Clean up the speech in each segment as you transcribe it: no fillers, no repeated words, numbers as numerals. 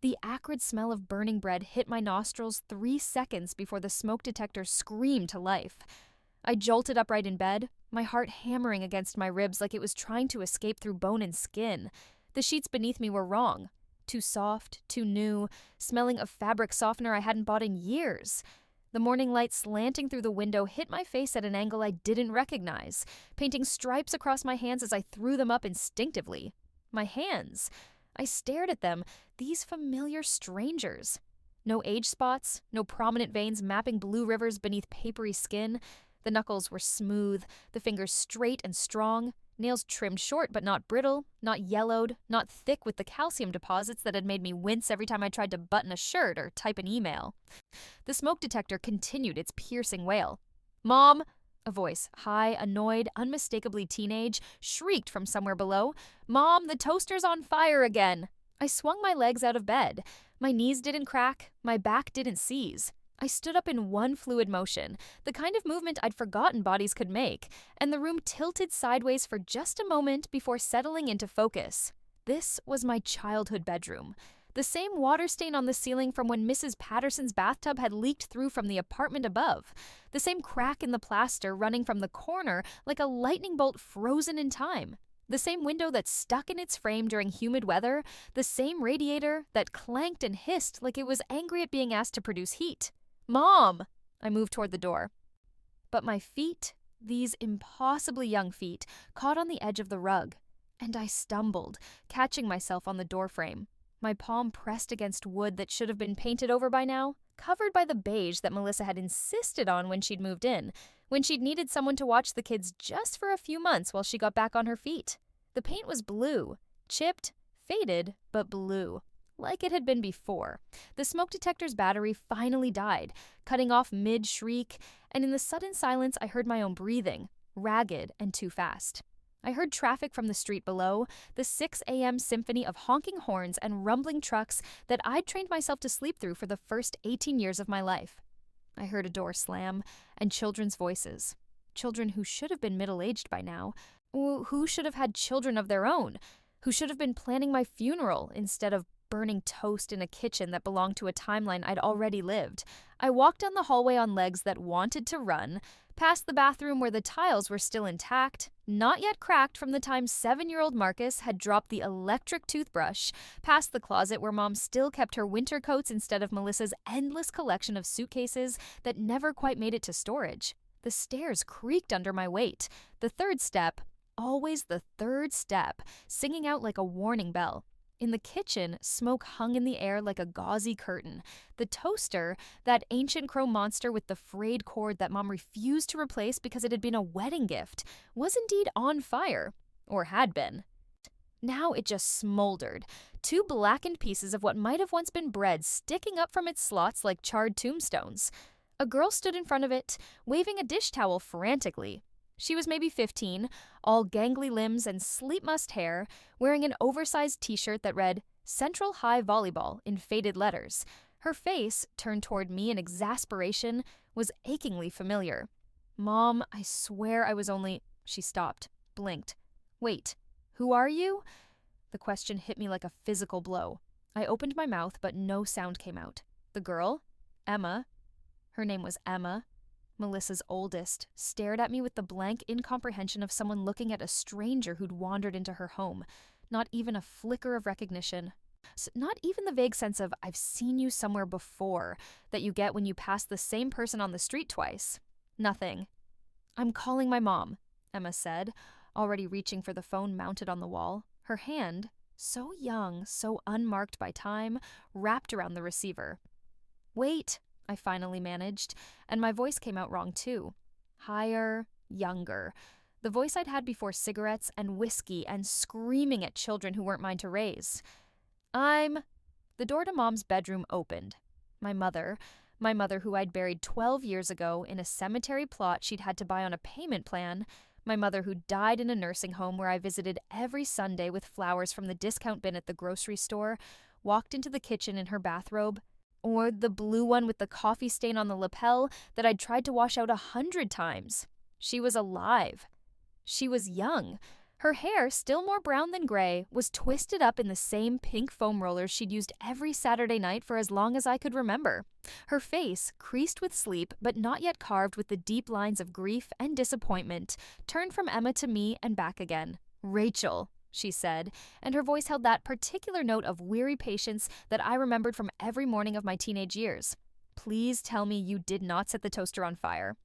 The acrid smell of burning bread hit my nostrils 3 seconds before the smoke detector screamed to life. I jolted upright in bed, my heart hammering against my ribs like it was trying to escape through bone and skin. The sheets beneath me were wrong. Too soft, too new, smelling of fabric softener I hadn't bought in years. The morning light slanting through the window hit my face at an angle I didn't recognize, painting stripes across my hands as I threw them up instinctively. My hands. I stared at them, these familiar strangers. No age spots, no prominent veins mapping blue rivers beneath papery skin. The knuckles were smooth, the fingers straight and strong, nails trimmed short but not brittle, not yellowed, not thick with the calcium deposits that had made me wince every time I tried to button a shirt or type an email. The smoke detector continued its piercing wail. "Mom!" A voice, high, annoyed, unmistakably teenage, shrieked from somewhere below. "Mom, the toaster's on fire again!" I swung my legs out of bed. My knees didn't crack, my back didn't seize. I stood up in one fluid motion, the kind of movement I'd forgotten bodies could make, and the room tilted sideways for just a moment before settling into focus. This was my childhood bedroom. The same water stain on the ceiling from when Mrs. Patterson's bathtub had leaked through from the apartment above. The same crack in the plaster running from the corner like a lightning bolt frozen in time. The same window that stuck in its frame during humid weather. The same radiator that clanked and hissed like it was angry at being asked to produce heat. "Mom!" I moved toward the door. But my feet, these impossibly young feet, caught on the edge of the rug, and I stumbled, catching myself on the doorframe. My palm pressed against wood that should have been painted over by now, covered by the beige that Melissa had insisted on when she'd moved in, when she'd needed someone to watch the kids just for a few months while she got back on her feet. The paint was blue, chipped, faded, but blue, like it had been before. The smoke detector's battery finally died, cutting off mid-shriek, and in the sudden silence I heard my own breathing, ragged and too fast. I heard traffic from the street below, the 6 a.m. symphony of honking horns and rumbling trucks that I'd trained myself to sleep through for the first 18 years of my life. I heard a door slam, and children's voices. Children who should have been middle-aged by now, who should have had children of their own, who should have been planning my funeral instead of burning toast in a kitchen that belonged to a timeline I'd already lived. I walked down the hallway on legs that wanted to run, past the bathroom where the tiles were still intact, not yet cracked from the time 7-year-old Marcus had dropped the electric toothbrush, past the closet where Mom still kept her winter coats instead of Melissa's endless collection of suitcases that never quite made it to storage. The stairs creaked under my weight. The third step, always the third step, singing out like a warning bell. In the kitchen, smoke hung in the air like a gauzy curtain. The toaster, that ancient chrome monster with the frayed cord that Mom refused to replace because it had been a wedding gift, was indeed on fire. Or had been. Now it just smoldered. 2 blackened pieces of what might have once been bread sticking up from its slots like charred tombstones. A girl stood in front of it, waving a dish towel frantically. She was maybe 15, all gangly limbs and sleep-mussed hair, wearing an oversized t-shirt that read, "Central High Volleyball," in faded letters. Her face, turned toward me in exasperation, was achingly familiar. "Mom, I swear I was only—" She stopped, blinked. "Wait, who are you?" The question hit me like a physical blow. I opened my mouth, but no sound came out. The girl, Emma, her name was Emma, Melissa's oldest, stared at me with the blank incomprehension of someone looking at a stranger who'd wandered into her home. Not even a flicker of recognition. Not even the vague sense of, "I've seen you somewhere before," that you get when you pass the same person on the street twice. Nothing. "I'm calling my mom," Emma said, already reaching for the phone mounted on the wall. Her hand, so young, so unmarked by time, wrapped around the receiver. "Wait," I finally managed, and my voice came out wrong too. Higher, younger. The voice I'd had before cigarettes and whiskey and screaming at children who weren't mine to raise. The door to Mom's bedroom opened. My mother who I'd buried 12 years ago in a cemetery plot she'd had to buy on a payment plan, my mother who died in a nursing home where I visited every Sunday with flowers from the discount bin at the grocery store, walked into the kitchen in her bathrobe, or the blue one with the coffee stain on the lapel that I'd tried to wash out 100 times. She was alive. She was young. Her hair, still more brown than gray, was twisted up in the same pink foam rollers she'd used every Saturday night for as long as I could remember. Her face, creased with sleep but not yet carved with the deep lines of grief and disappointment, turned from Emma to me and back again. "Rachel," she said, and her voice held that particular note of weary patience that I remembered from every morning of my teenage years. "Please tell me you did not set the toaster on fire."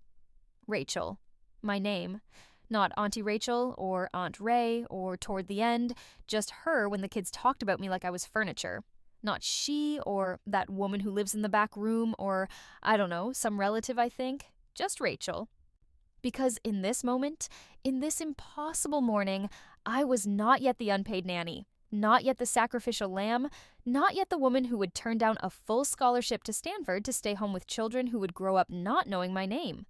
Rachel. My name. Not Auntie Rachel or Aunt Ray or toward the end, just her when the kids talked about me like I was furniture. Not she or that woman who lives in the back room or, I don't know, some relative I think. Just Rachel. Because in this moment, in this impossible morning, I was not yet the unpaid nanny, not yet the sacrificial lamb, not yet the woman who would turn down a full scholarship to Stanford to stay home with children who would grow up not knowing my name.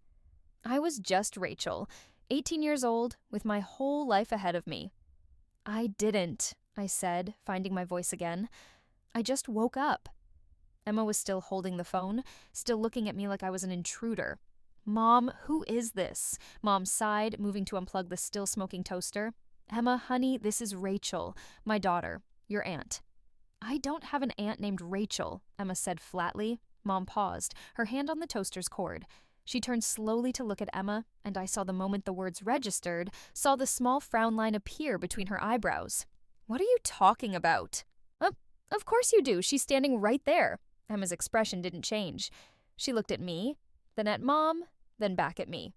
I was just Rachel, 18 years old, with my whole life ahead of me. "I didn't," I said, finding my voice again. "I just woke up." Emma was still holding the phone, still looking at me like I was an intruder. "Mom, who is this?" Mom sighed, moving to unplug the still smoking toaster. "Emma, honey, this is Rachel, my daughter, your aunt." "I don't have an aunt named Rachel," Emma said flatly. Mom paused, her hand on the toaster's cord. She turned slowly to look at Emma, and I saw the moment the words registered, saw the small frown line appear between her eyebrows. "What are you talking about?" Of course you do. She's standing right there." Emma's expression didn't change. She looked at me, then at Mom, then back at me.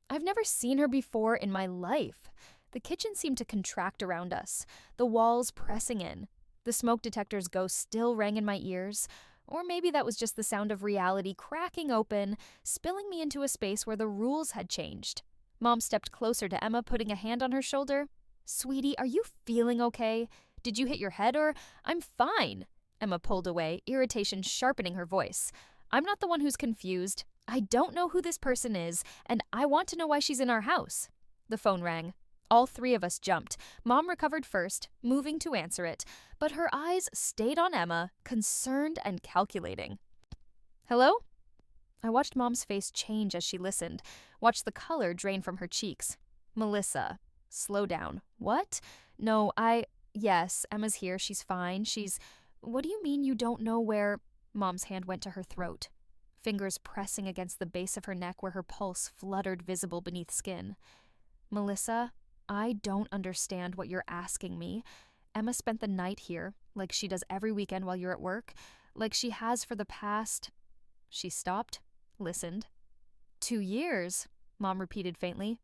I've never seen her before in my life. The kitchen seemed to contract around us, the walls pressing in. The smoke detector's ghost still rang in my ears. Or maybe that was just the sound of reality cracking open, spilling me into a space where the rules had changed. Mom stepped closer to Emma, putting a hand on her shoulder. "Sweetie, are you feeling okay? Did you hit your head or—" "I'm fine." Emma pulled away, irritation sharpening her voice. "I'm not the one who's confused. I don't know who this person is, and I want to know why she's in our house." The phone rang. All three of us jumped. Mom recovered first, moving to answer it, but her eyes stayed on Emma, concerned and calculating. "Hello?" I watched Mom's face change as she listened, watched the color drain from her cheeks. "Melissa." Slow down. "What? No, Yes, Emma's here. She's fine. What do you mean you don't know where—" Mom's hand went to her throat, fingers pressing against the base of her neck where her pulse fluttered visible beneath skin. "Melissa, I don't understand what you're asking me. Emma spent the night here, like she does every weekend while you're at work, like she has for the past—" She stopped, listened. 2 years, Mom repeated faintly.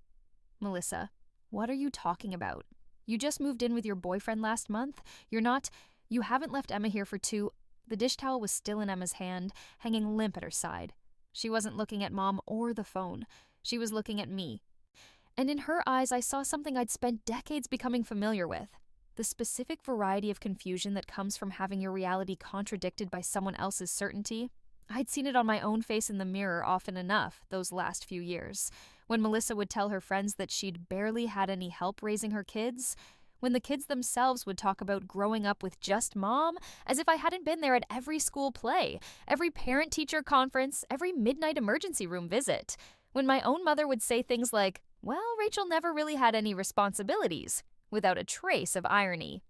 "Melissa, what are you talking about? You just moved in with your boyfriend last month. You haven't left Emma here for 2—" The dish towel was still in Emma's hand, hanging limp at her side. She wasn't looking at Mom or the phone. She was looking at me. And in her eyes, I saw something I'd spent decades becoming familiar with. The specific variety of confusion that comes from having your reality contradicted by someone else's certainty. I'd seen it on my own face in the mirror often enough those last few years. When Melissa would tell her friends that she'd barely had any help raising her kids. When the kids themselves would talk about growing up with just Mom, as if I hadn't been there at every school play, every parent-teacher conference, every midnight emergency room visit. When my own mother would say things like, "Well, Rachel never really had any responsibilities," without a trace of irony.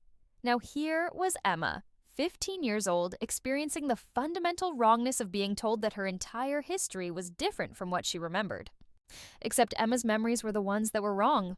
Now here was Emma, 15 years old, experiencing the fundamental wrongness of being told that her entire history was different from what she remembered. Except Emma's memories were the ones that were wrong.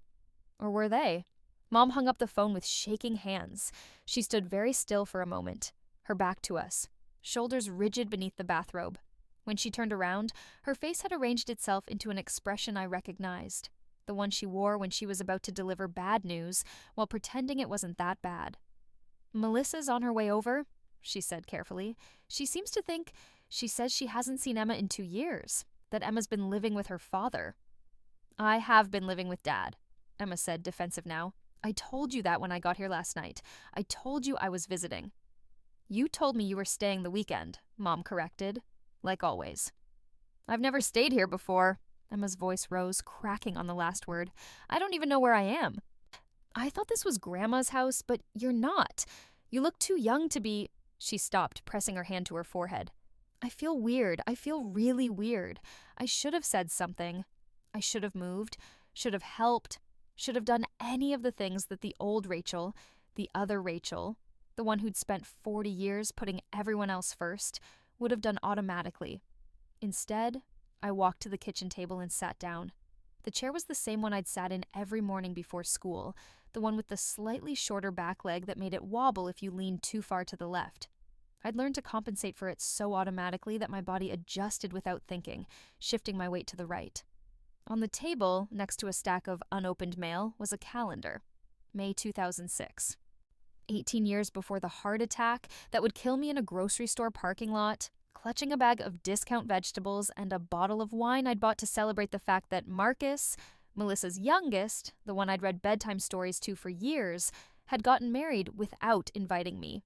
Or were they? Mom hung up the phone with shaking hands. She stood very still for a moment, her back to us, shoulders rigid beneath the bathrobe. When she turned around, her face had arranged itself into an expression I recognized, the one she wore when she was about to deliver bad news while pretending it wasn't that bad. "Melissa's on her way over," she said carefully. She says she hasn't seen Emma in 2 years, that Emma's been living with her father." "I have been living with Dad," Emma said, defensive now. "I told you that when I got here last night. I told you I was visiting." "You told me you were staying the weekend," Mom corrected, like always. "I've never stayed here before." Emma's voice rose, cracking on the last word. "I don't even know where I am." "I thought this was Grandma's house, but you're not. You look too young to be—" She stopped, pressing her hand to her forehead. "I feel weird. I feel really weird. I should have said something. I should have moved, should have helped, should have done any of the things that the old Rachel, the other Rachel, the one who'd spent 40 years putting everyone else first, would have done automatically. Instead, I walked to the kitchen table and sat down. The chair was the same one I'd sat in every morning before school, the one with the slightly shorter back leg that made it wobble if you leaned too far to the left. I'd learned to compensate for it so automatically that my body adjusted without thinking, shifting my weight to the right. On the table, next to a stack of unopened mail, was a calendar. May 2006. 18 years before the heart attack that would kill me in a grocery store parking lot, clutching a bag of discount vegetables and a bottle of wine I'd bought to celebrate the fact that Marcus, Melissa's youngest, the one I'd read bedtime stories to for years, had gotten married without inviting me.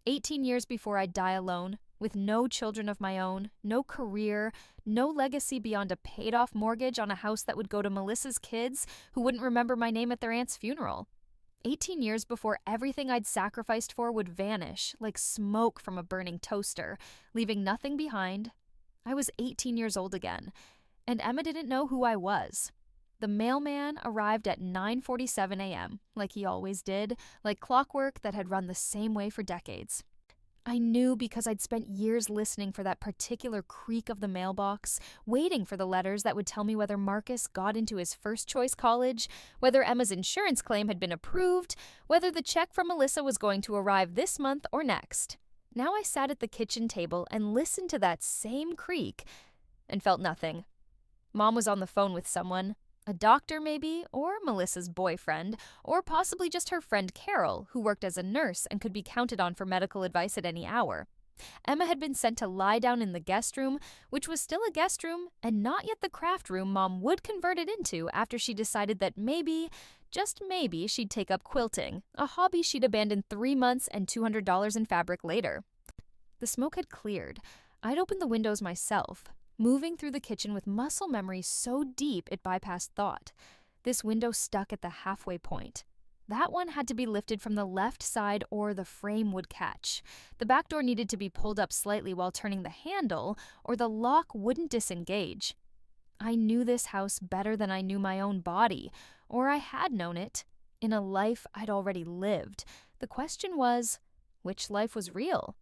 18 years before I'd die alone, with no children of my own, no career, no legacy beyond a paid-off mortgage on a house that would go to Melissa's kids who wouldn't remember my name at their aunt's funeral. 18 years before everything I'd sacrificed for would vanish like smoke from a burning toaster, leaving nothing behind. I was 18 years old again, and Emma didn't know who I was. The mailman arrived at 9:47 a.m., like he always did, like clockwork that had run the same way for decades. I knew because I'd spent years listening for that particular creak of the mailbox, waiting for the letters that would tell me whether Marcus got into his first-choice college, whether Emma's insurance claim had been approved, whether the check from Melissa was going to arrive this month or next. Now I sat at the kitchen table and listened to that same creak and felt nothing. Mom was on the phone with someone. A doctor, maybe, or Melissa's boyfriend, or possibly just her friend Carol, who worked as a nurse and could be counted on for medical advice at any hour. Emma had been sent to lie down in the guest room, which was still a guest room, and not yet the craft room Mom would convert it into after she decided that maybe, just maybe, she'd take up quilting, a hobby she'd abandoned 3 months and $200 in fabric later. The smoke had cleared. I'd opened the windows myself, moving through the kitchen with muscle memory so deep it bypassed thought. This window stuck at the halfway point. That one had to be lifted from the left side or the frame would catch. The back door needed to be pulled up slightly while turning the handle or the lock wouldn't disengage. I knew this house better than I knew my own body, or I had known it, in a life I'd already lived. The question was, which life was real?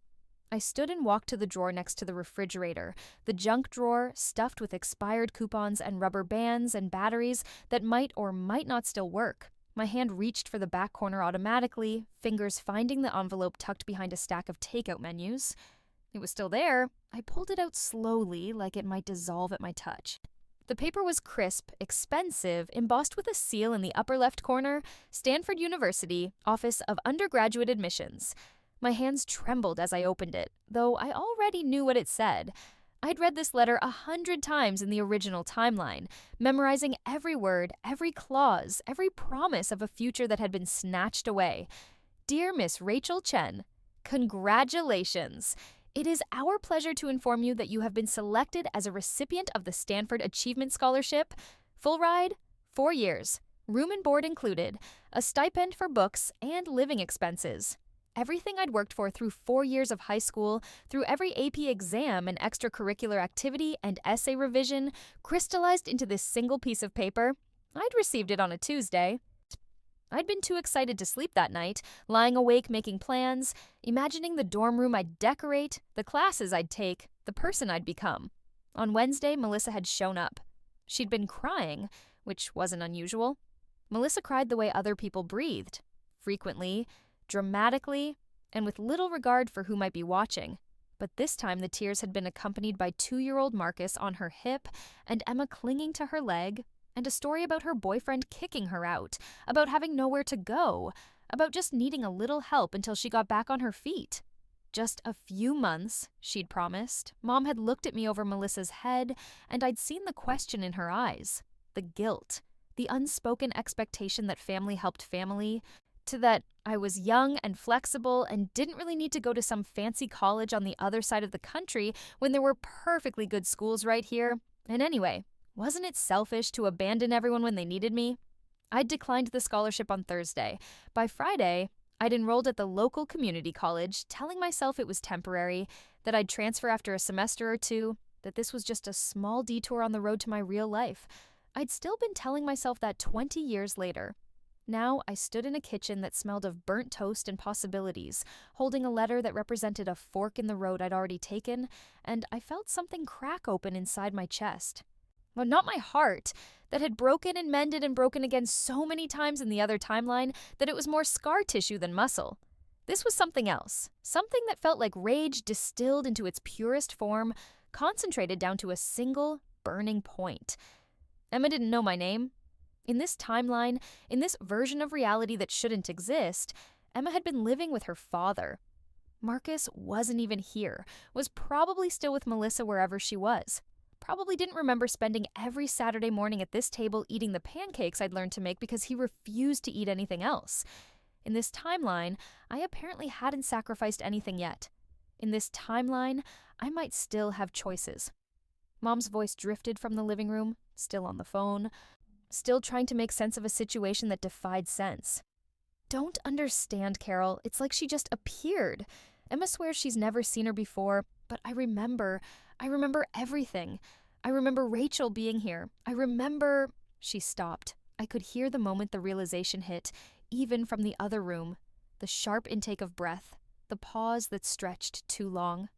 I stood and walked to the drawer next to the refrigerator, the junk drawer stuffed with expired coupons and rubber bands and batteries that might or might not still work. My hand reached for the back corner automatically, fingers finding the envelope tucked behind a stack of takeout menus. It was still there. I pulled it out slowly, like it might dissolve at my touch. The paper was crisp, expensive, embossed with a seal in the upper left corner, Stanford University, Office of Undergraduate Admissions. My hands trembled as I opened it, though I already knew what it said. I'd read this letter 100 times in the original timeline, memorizing every word, every clause, every promise of a future that had been snatched away. Dear Miss Rachel Chen, congratulations! It is our pleasure to inform you that you have been selected as a recipient of the Stanford Achievement Scholarship. Full ride, 4 years, room and board included, a stipend for books and living expenses. Everything I'd worked for through 4 years of high school, through every AP exam and extracurricular activity and essay revision, crystallized into this single piece of paper. I'd received it on a Tuesday. I'd been too excited to sleep that night, lying awake making plans, imagining the dorm room I'd decorate, the classes I'd take, the person I'd become. On Wednesday, Melissa had shown up. She'd been crying, which wasn't unusual. Melissa cried the way other people breathed, frequently, dramatically, and with little regard for who might be watching. But this time the tears had been accompanied by 2-year-old Marcus on her hip and Emma clinging to her leg, and a story about her boyfriend kicking her out, about having nowhere to go, about just needing a little help until she got back on her feet. Just a few months, she'd promised. Mom had looked at me over Melissa's head, and I'd seen the question in her eyes, the guilt, the unspoken expectation that family helped family, to that I was young and flexible and didn't really need to go to some fancy college on the other side of the country when there were perfectly good schools right here. And anyway, wasn't it selfish to abandon everyone when they needed me? I'd declined the scholarship on Thursday. By Friday, I'd enrolled at the local community college, telling myself it was temporary, that I'd transfer after a semester or two, that this was just a small detour on the road to my real life. I'd still been telling myself that 20 years later. Now I stood in a kitchen that smelled of burnt toast and possibilities, holding a letter that represented a fork in the road I'd already taken, and I felt something crack open inside my chest. But not my heart, that had broken and mended and broken again so many times in the other timeline that it was more scar tissue than muscle. This was something else, something that felt like rage distilled into its purest form, concentrated down to a single, burning point. Emma didn't know my name. In this timeline, in this version of reality that shouldn't exist, Emma had been living with her father. Marcus wasn't even here, was probably still with Melissa wherever she was. Probably didn't remember spending every Saturday morning at this table eating the pancakes I'd learned to make because he refused to eat anything else. In this timeline, I apparently hadn't sacrificed anything yet. In this timeline, I might still have choices. Mom's voice drifted from the living room, still on the phone, still trying to make sense of a situation that defied sense. Don't understand, Carol. It's like she just appeared. Emma swears she's never seen her before, but I remember everything. I remember Rachel being here. I remember... She stopped. I could hear the moment the realization hit, even from the other room. The sharp intake of breath. The pause that stretched too long.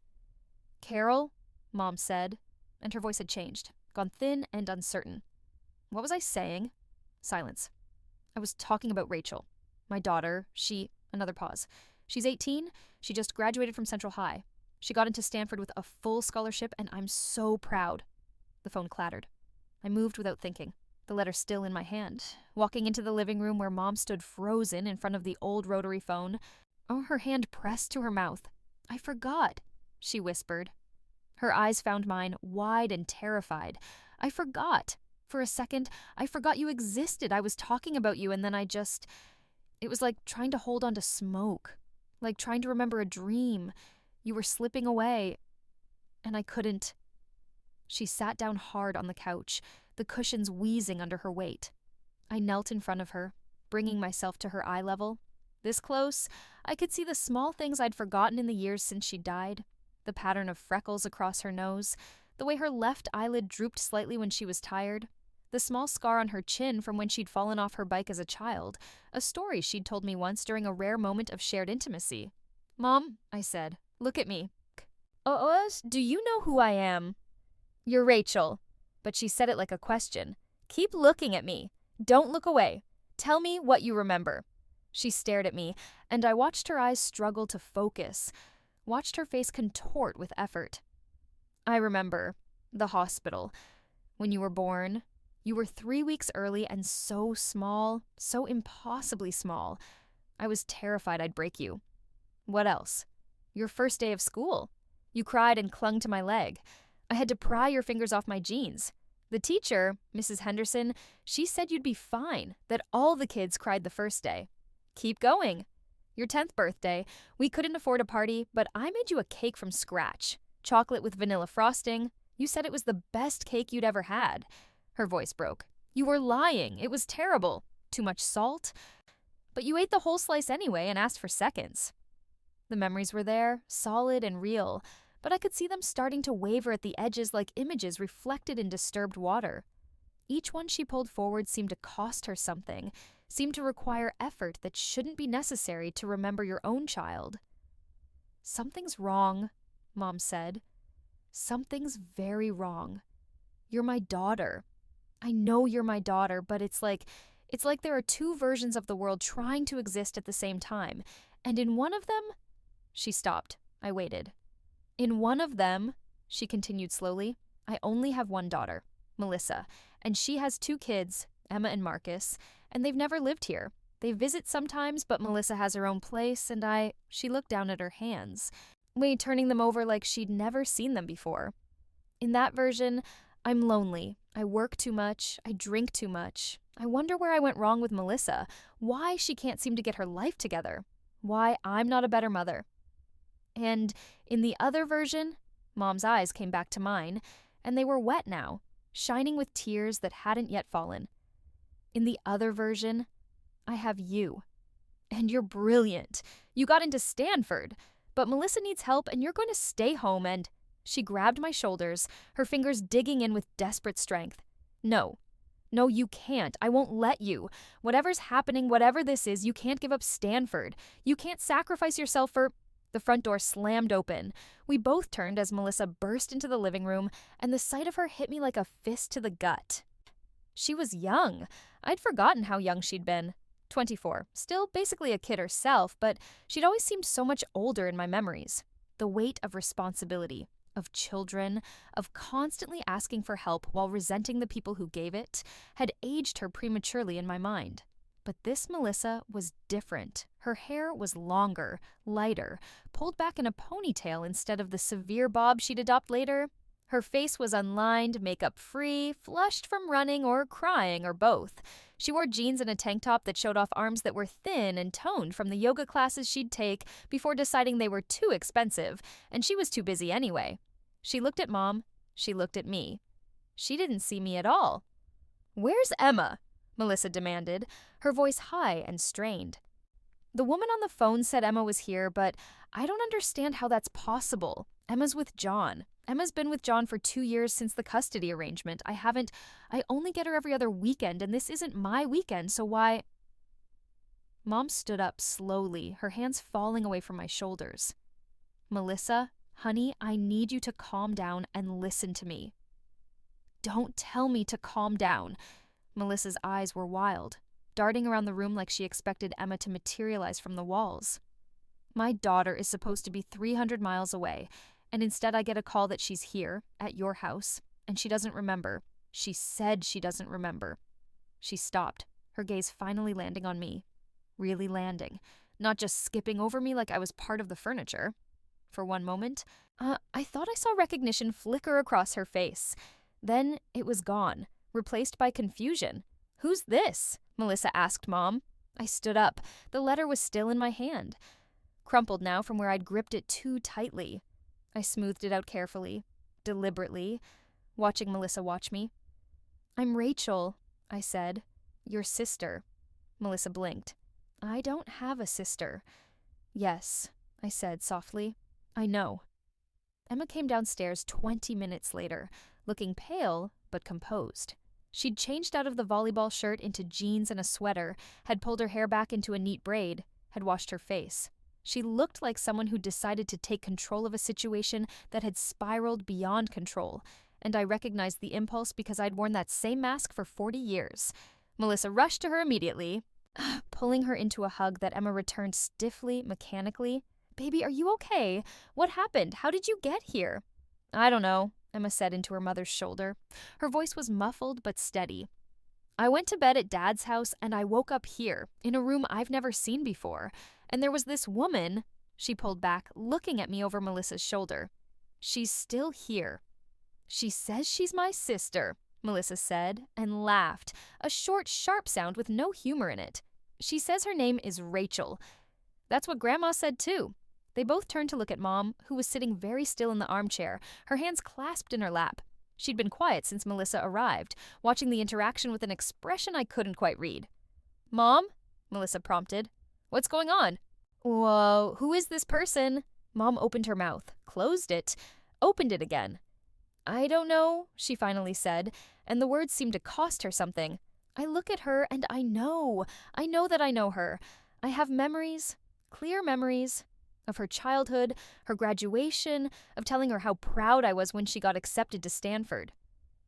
Carol, Mom said, and her voice had changed, gone thin and uncertain. What was I saying? Silence. I was talking about Rachel. My daughter, another pause. She's 18. She just graduated from Central High. She got into Stanford with a full scholarship, and I'm so proud. The phone clattered. I moved without thinking, the letter still in my hand, walking into the living room where Mom stood frozen in front of the old rotary phone. Oh, her hand pressed to her mouth. I forgot, she whispered. Her eyes found mine, wide and terrified. I forgot. For a second, I forgot you existed. I was talking about you, and then it was like trying to hold on to smoke, like trying to remember a dream. You were slipping away, and I couldn't. She sat down hard on the couch, the cushions wheezing under her weight. I knelt in front of her, bringing myself to her eye level. This close, I could see the small things I'd forgotten in the years since she died. The pattern of freckles across her nose, the way her left eyelid drooped slightly when she was tired, the small scar on her chin from when she'd fallen off her bike as a child, a story she'd told me once during a rare moment of shared intimacy. Mom, I said, look at me. Do you know who I am? You're Rachel. But she said it like a question. Keep looking at me. Don't look away. Tell me what you remember. She stared at me, and I watched her eyes struggle to focus, watched her face contort with effort. I remember the hospital. When you were born, you were 3 weeks early and so small, so impossibly small. I was terrified I'd break you. What else? Your first day of school. You cried and clung to my leg. I had to pry your fingers off my jeans. The teacher, Mrs. Henderson, she said you'd be fine, that all the kids cried the first day. Keep going. Your 10th birthday, we couldn't afford a party, but I made you a cake from scratch. Chocolate with vanilla frosting. You said it was the best cake you'd ever had. Her voice broke. You were lying. It was terrible. Too much salt. But you ate the whole slice anyway and asked for seconds. The memories were there, solid and real, but I could see them starting to waver at the edges like images reflected in disturbed water. Each one she pulled forward seemed to cost her something, seemed to require effort that shouldn't be necessary to remember your own child. Something's wrong, Mom said. Something's very wrong. You're my daughter. I know you're my daughter, but it's like there are two versions of the world trying to exist at the same time, and in one of them... She stopped. I waited. In one of them, she continued slowly, I only have one daughter, Melissa, and she has 2 kids, Emma and Marcus, and they've never lived here. They visit sometimes, but Melissa has her own place, and she looked down at her hands, turning them over like she'd never seen them before. In that version, I'm lonely. I work too much. I drink too much. I wonder where I went wrong with Melissa, why she can't seem to get her life together, why I'm not a better mother. And in the other version, Mom's eyes came back to mine, and they were wet now, shining with tears that hadn't yet fallen. In the other version, I have you. And you're brilliant. You got into Stanford. But Melissa needs help, and you're going to stay home, and... She grabbed my shoulders, her fingers digging in with desperate strength. No, No, you can't. I won't let you. Whatever's happening, whatever this is, you can't give up Stanford. You can't sacrifice yourself for. The front door slammed open. We both turned as Melissa burst into the living room, and the sight of her hit me like a fist to the gut. She was young. I'd forgotten how young she'd been. 24, still basically a kid herself, but she'd always seemed so much older in my memories. The weight of responsibility, of children, of constantly asking for help while resenting the people who gave it, had aged her prematurely in my mind. But this Melissa was different. Her hair was longer, lighter, pulled back in a ponytail instead of the severe bob she'd adopt later. Her face was unlined, makeup-free, flushed from running or crying or both. She wore jeans and a tank top that showed off arms that were thin and toned from the yoga classes she'd take before deciding they were too expensive, and she was too busy anyway. She looked at Mom. She looked at me. She didn't see me at all. "Where's Emma?" Melissa demanded, her voice high and strained. The woman on the phone said Emma was here, but I don't understand how that's possible. Emma's with John. Emma's been with John for 2 years since the custody arrangement. I only get her every other weekend, and this isn't my weekend, so why? Mom stood up slowly, her hands falling away from my shoulders. "Melissa, honey, I need you to calm down and listen to me." "Don't tell me to calm down." Melissa's eyes were wild, darting around the room like she expected Emma to materialize from the walls. "My daughter is supposed to be 300 miles away, and instead I get a call that she's here, at your house, and she doesn't remember. She said she doesn't remember." She stopped, her gaze finally landing on me. Really landing, not just skipping over me like I was part of the furniture. For one moment, I thought I saw recognition flicker across her face. Then it was gone, replaced by confusion. "Who's this?" Melissa asked Mom. I stood up. The letter was still in my hand, crumpled now from where I'd gripped it too tightly. I smoothed it out carefully, deliberately, watching Melissa watch me. "I'm Rachel," I said. "Your sister." Melissa blinked. "I don't have a sister." "Yes," I said softly. "I know." Emma came downstairs 20 minutes later, looking pale but composed. She'd changed out of the volleyball shirt into jeans and a sweater, had pulled her hair back into a neat braid, had washed her face. She looked like someone who decided to take control of a situation that had spiraled beyond control, and I recognized the impulse because I'd worn that same mask for 40 years. Melissa rushed to her immediately, pulling her into a hug that Emma returned stiffly, mechanically. "Baby, are you okay? What happened? How did you get here?" "I don't know," Emma said into her mother's shoulder. Her voice was muffled but steady. "I went to bed at Dad's house and I woke up here, in a room I've never seen before. And there was this woman," she pulled back, looking at me over Melissa's shoulder. "She's still here." "She says she's my sister," Melissa said, and laughed, a short, sharp sound with no humor in it. "She says her name is Rachel." That's what Grandma said too. They both turned to look at Mom, who was sitting very still in the armchair, her hands clasped in her lap. She'd been quiet since Melissa arrived, watching the interaction with an expression I couldn't quite read. "Mom?" Melissa prompted. "What's going on?" "Whoa, who is this person?" Mom opened her mouth, closed it, opened it again. "I don't know," she finally said, and the words seemed to cost her something. I look at her and I know that I know her. I have memories, clear memories, of her childhood, her graduation, of telling her how proud I was when she got accepted to Stanford.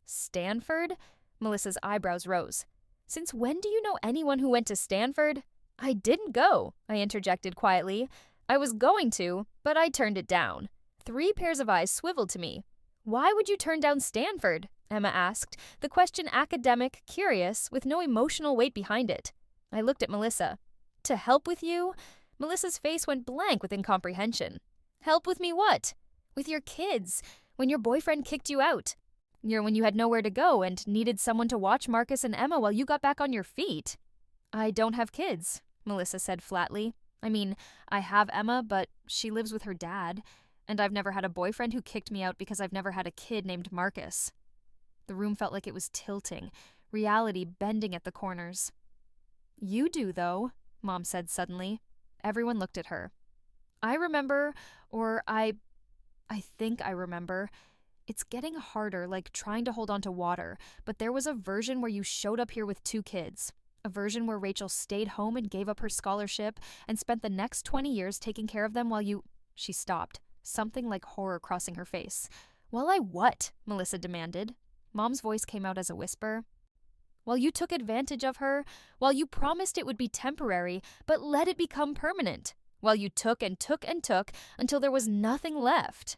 "Stanford?" Melissa's eyebrows rose. "Since when do you know anyone who went to Stanford?" "I didn't go," I interjected quietly. "I was going to, but I turned it down." 3 pairs of eyes swiveled to me. "Why would you turn down Stanford?" Emma asked, the question academic, curious, with no emotional weight behind it. I looked at Melissa. "To help with you?" Melissa's face went blank with incomprehension. "Help with me what?" "With your kids. When your boyfriend kicked you out. When you had nowhere to go and needed someone to watch Marcus and Emma while you got back on your feet." "I don't have kids," Melissa said flatly. "I mean, I have Emma, but she lives with her dad, and I've never had a boyfriend who kicked me out because I've never had a kid named Marcus." The room felt like it was tilting, reality bending at the corners. "You do, though," Mom said suddenly. Everyone looked at her. "I remember, or I think I remember. It's getting harder, like trying to hold on to water, but there was a version where you showed up here with 2 kids. A version where Rachel stayed home and gave up her scholarship and spent the next 20 years taking care of them while you... She stopped, something like horror crossing her face. "While I what?" Melissa demanded. Mom's voice came out as a whisper. "While you took advantage of her, while you promised it would be temporary, but let it become permanent. While you took and took and took until there was nothing left."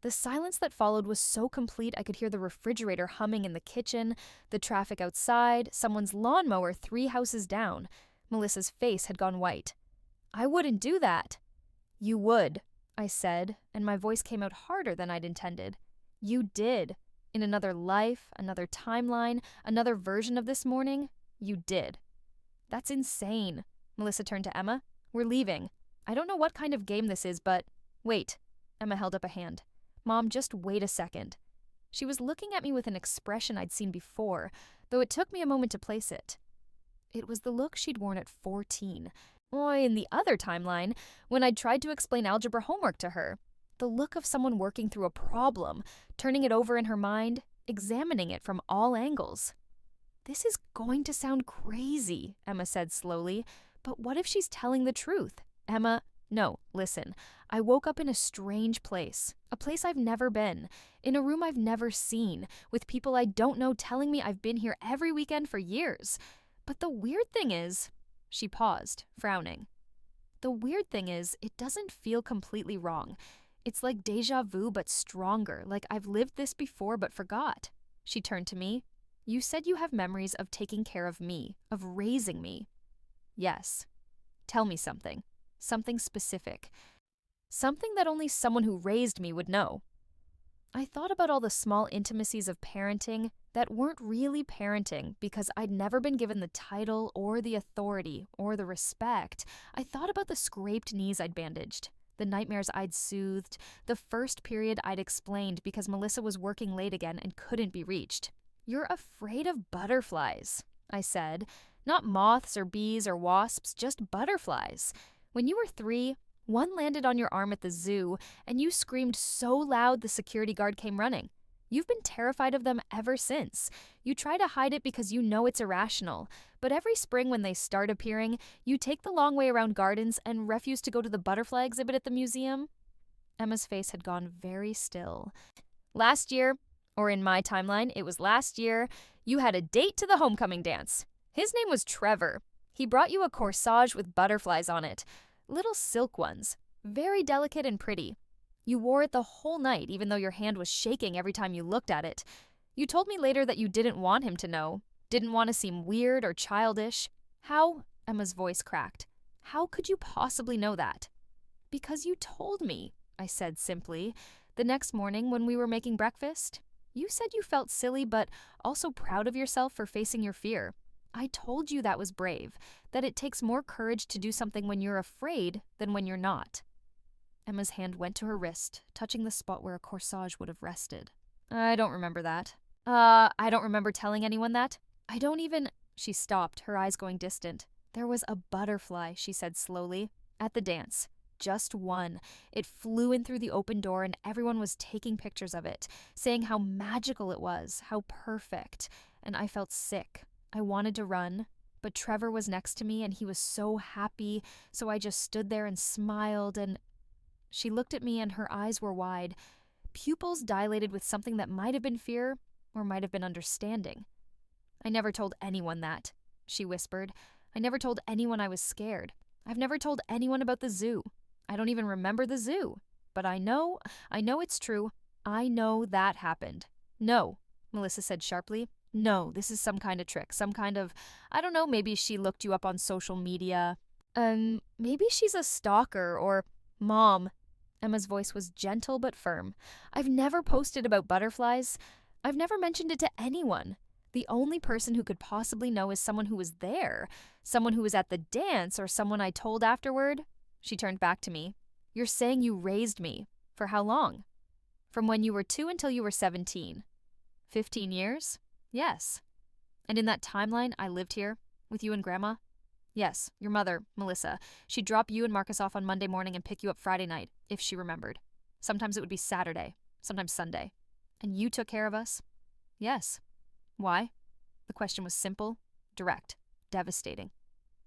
The silence that followed was so complete I could hear the refrigerator humming in the kitchen, the traffic outside, someone's lawnmower 3 houses down. Melissa's face had gone white. "I wouldn't do that." "You would," I said, and my voice came out harder than I'd intended. "You did. In another life, another timeline, another version of this morning, you did." "That's insane." Melissa turned to Emma. "We're leaving. I don't know what kind of game this is, but..." "Wait." Emma held up a hand. "Mom, just wait a second." She was looking at me with an expression I'd seen before, though it took me a moment to place it. It was the look she'd worn at 14. Or in the other timeline, when I'd tried to explain algebra homework to her. The look of someone working through a problem, turning it over in her mind, examining it from all angles. "This is going to sound crazy," Emma said slowly, "but what if she's telling the truth? Emma, no, listen. I woke up in a strange place, a place I've never been, in a room I've never seen, with people I don't know telling me I've been here every weekend for years. But the weird thing is..." She paused, frowning. "The weird thing is, it doesn't feel completely wrong. It's like déjà vu but stronger, like I've lived this before but forgot." She turned to me. "You said you have memories of taking care of me, of raising me." "Yes." "Tell me something. Something specific. Something that only someone who raised me would know." I thought about all the small intimacies of parenting that weren't really parenting because I'd never been given the title or the authority or the respect. I thought about the scraped knees I'd bandaged, the nightmares I'd soothed, the first period I'd explained because Melissa was working late again and couldn't be reached. "You're afraid of butterflies," I said. "Not moths or bees or wasps, just butterflies. When you were 3, one landed on your arm at the zoo, and you screamed so loud the security guard came running. You've been terrified of them ever since. You try to hide it because you know it's irrational, but every spring when they start appearing, you take the long way around gardens and refuse to go to the butterfly exhibit at the museum." Emma's face had gone very still. "Last year, or in my timeline, it was last year, you had a date to the homecoming dance. His name was Trevor. He brought you a corsage with butterflies on it. Little silk ones. Very delicate and pretty. You wore it the whole night, even though your hand was shaking every time you looked at it. You told me later that you didn't want him to know. Didn't want to seem weird or childish. How?" Emma's voice cracked. "How could you possibly know that?" "Because you told me," I said simply. "The next morning when we were making breakfast. You said you felt silly but also proud of yourself for facing your fear. I told you that was brave, that it takes more courage to do something when you're afraid than when you're not." Emma's hand went to her wrist, touching the spot where a corsage would have rested. "I don't remember that. I don't remember telling anyone that. I don't even..." She stopped, her eyes going distant. "There was a butterfly," she said slowly, "at the dance. Just one. It flew in through the open door and everyone was taking pictures of it, saying how magical it was, how perfect. And I felt sick. I wanted to run, but Trevor was next to me and he was so happy, so I just stood there and smiled and..." She looked at me and her eyes were wide, pupils dilated with something that might have been fear or might have been understanding. "I never told anyone that," she whispered. "I never told anyone I was scared. I've never told anyone about the zoo. I don't even remember the zoo. But I know it's true. I know that happened." "No," Melissa said sharply. "No, this is some kind of trick, some kind of, I don't know, maybe she looked you up on social media. Maybe she's a stalker or..." "Mom," Emma's voice was gentle but firm. "I've never posted about butterflies. I've never mentioned it to anyone. The only person who could possibly know is someone who was there, someone who was at the dance or someone I told afterward." She turned back to me. "You're saying you raised me. For how long?" "From when you were 2 until you were 17. 15 years? Yes." "And in that timeline, I lived here, with you and Grandma?" "Yes, your mother, Melissa. She'd drop you and Marcus off on Monday morning and pick you up Friday night, if she remembered. Sometimes it would be Saturday. sometimes Sunday. And you took care of us? Yes. Why? The question was simple, direct, devastating.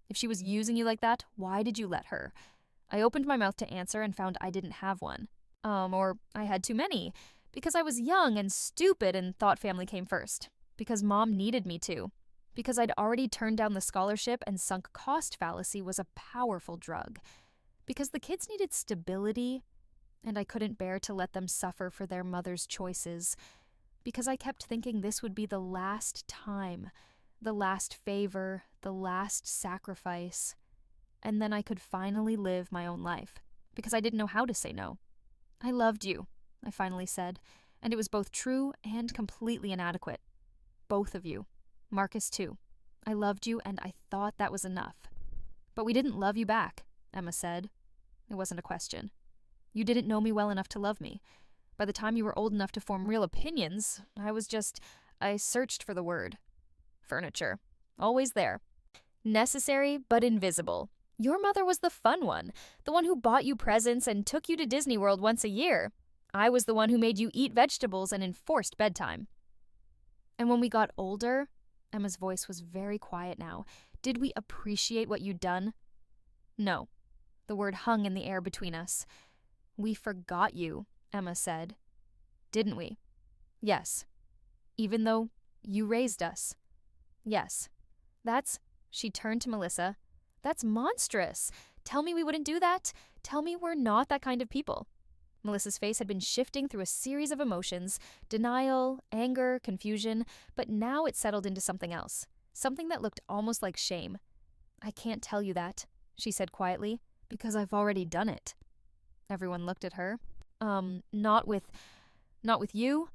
If she was using you like that, why did you let her? I opened my mouth to answer and found I didn't have one. Or I had too many. Because I was young and stupid and thought family came first. Because Mom needed me to. Because I'd already turned down the scholarship and sunk cost fallacy was a powerful drug. Because the kids needed stability, and I couldn't bear to let them suffer for their mother's choices. Because I kept thinking this would be the last time, the last favor, the last sacrifice. And then I could finally live my own life. Because I didn't know how to say no. I loved you, I finally said, and it was both true and completely inadequate. Both of you. Marcus, too. I loved you, and I thought that was enough. But we didn't love you back, Emma said. It wasn't a question. You didn't know me well enough to love me. By the time you were old enough to form real opinions, I searched for the word. Furniture. Always there. Necessary, but invisible. Your mother was the fun one, the one who bought you presents and took you to Disney World once a year. I was the one who made you eat vegetables and enforced bedtime. And when we got older, Emma's voice was very quiet now, did we appreciate what you'd done? No. The word hung in the air between us. We forgot you, Emma said. Didn't we? Yes. Even though you raised us. Yes. She turned to Melissa. That's monstrous. Tell me we wouldn't do that. Tell me we're not that kind of people. Melissa's face had been shifting through a series of emotions, denial, anger, confusion, but now it settled into something else, something that looked almost like shame. I can't tell you that, she said quietly, because I've already done it. Everyone looked at her. Not with you?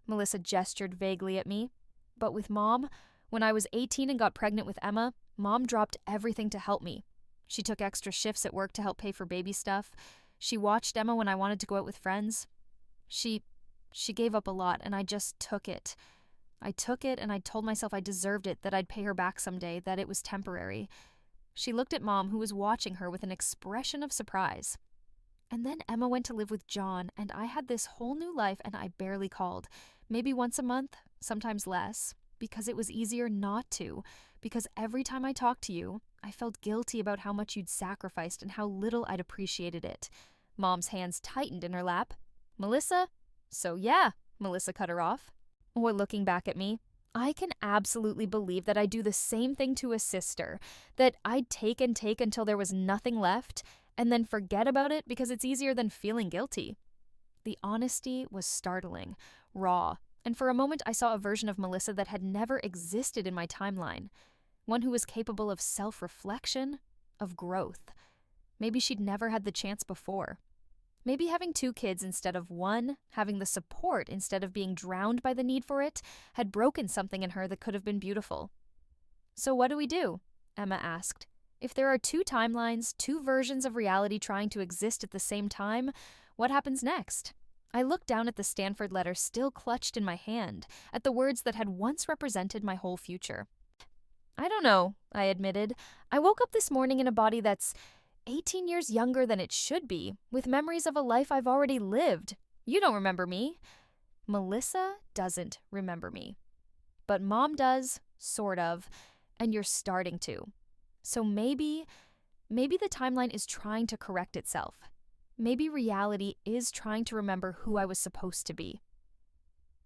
Melissa gestured vaguely at me. But with Mom, when I was 18 and got pregnant with Emma, Mom dropped everything to help me. She took extra shifts at work to help pay for baby stuff. She watched Emma when I wanted to go out with friends. She gave up a lot, and I just took it. I took it, and I told myself I deserved it, that I'd pay her back someday, that it was temporary. She looked at Mom, who was watching her with an expression of surprise. And then Emma went to live with John, and I had this whole new life, and I barely called. Maybe once a month, sometimes less, because it was easier not to, because every time I talked to you, I felt guilty about how much you'd sacrificed and how little I'd appreciated it. Mom's hands tightened in her lap. Melissa? So yeah, Melissa cut her off. Or looking back at me, I can absolutely believe that I'd do the same thing to a sister, that I'd take and take until there was nothing left, and then forget about it because it's easier than feeling guilty. The honesty was startling, raw, and for a moment I saw a version of Melissa that had never existed in my timeline. One who was capable of self-reflection, of growth. Maybe she'd never had the chance before. Maybe having 2 kids instead of 1, having the support instead of being drowned by the need for it, had broken something in her that could have been beautiful. So what do we do? Emma asked. If there are 2 timelines, 2 versions of reality trying to exist at the same time, what happens next? I looked down at the Stanford letter still clutched in my hand, at the words that had once represented my whole future. I don't know, I admitted. I woke up this morning in a body that's 18 years younger than it should be, with memories of a life I've already lived. You don't remember me. Melissa doesn't remember me. But Mom does, sort of, and you're starting to. So maybe the timeline is trying to correct itself. Maybe reality is trying to remember who I was supposed to be.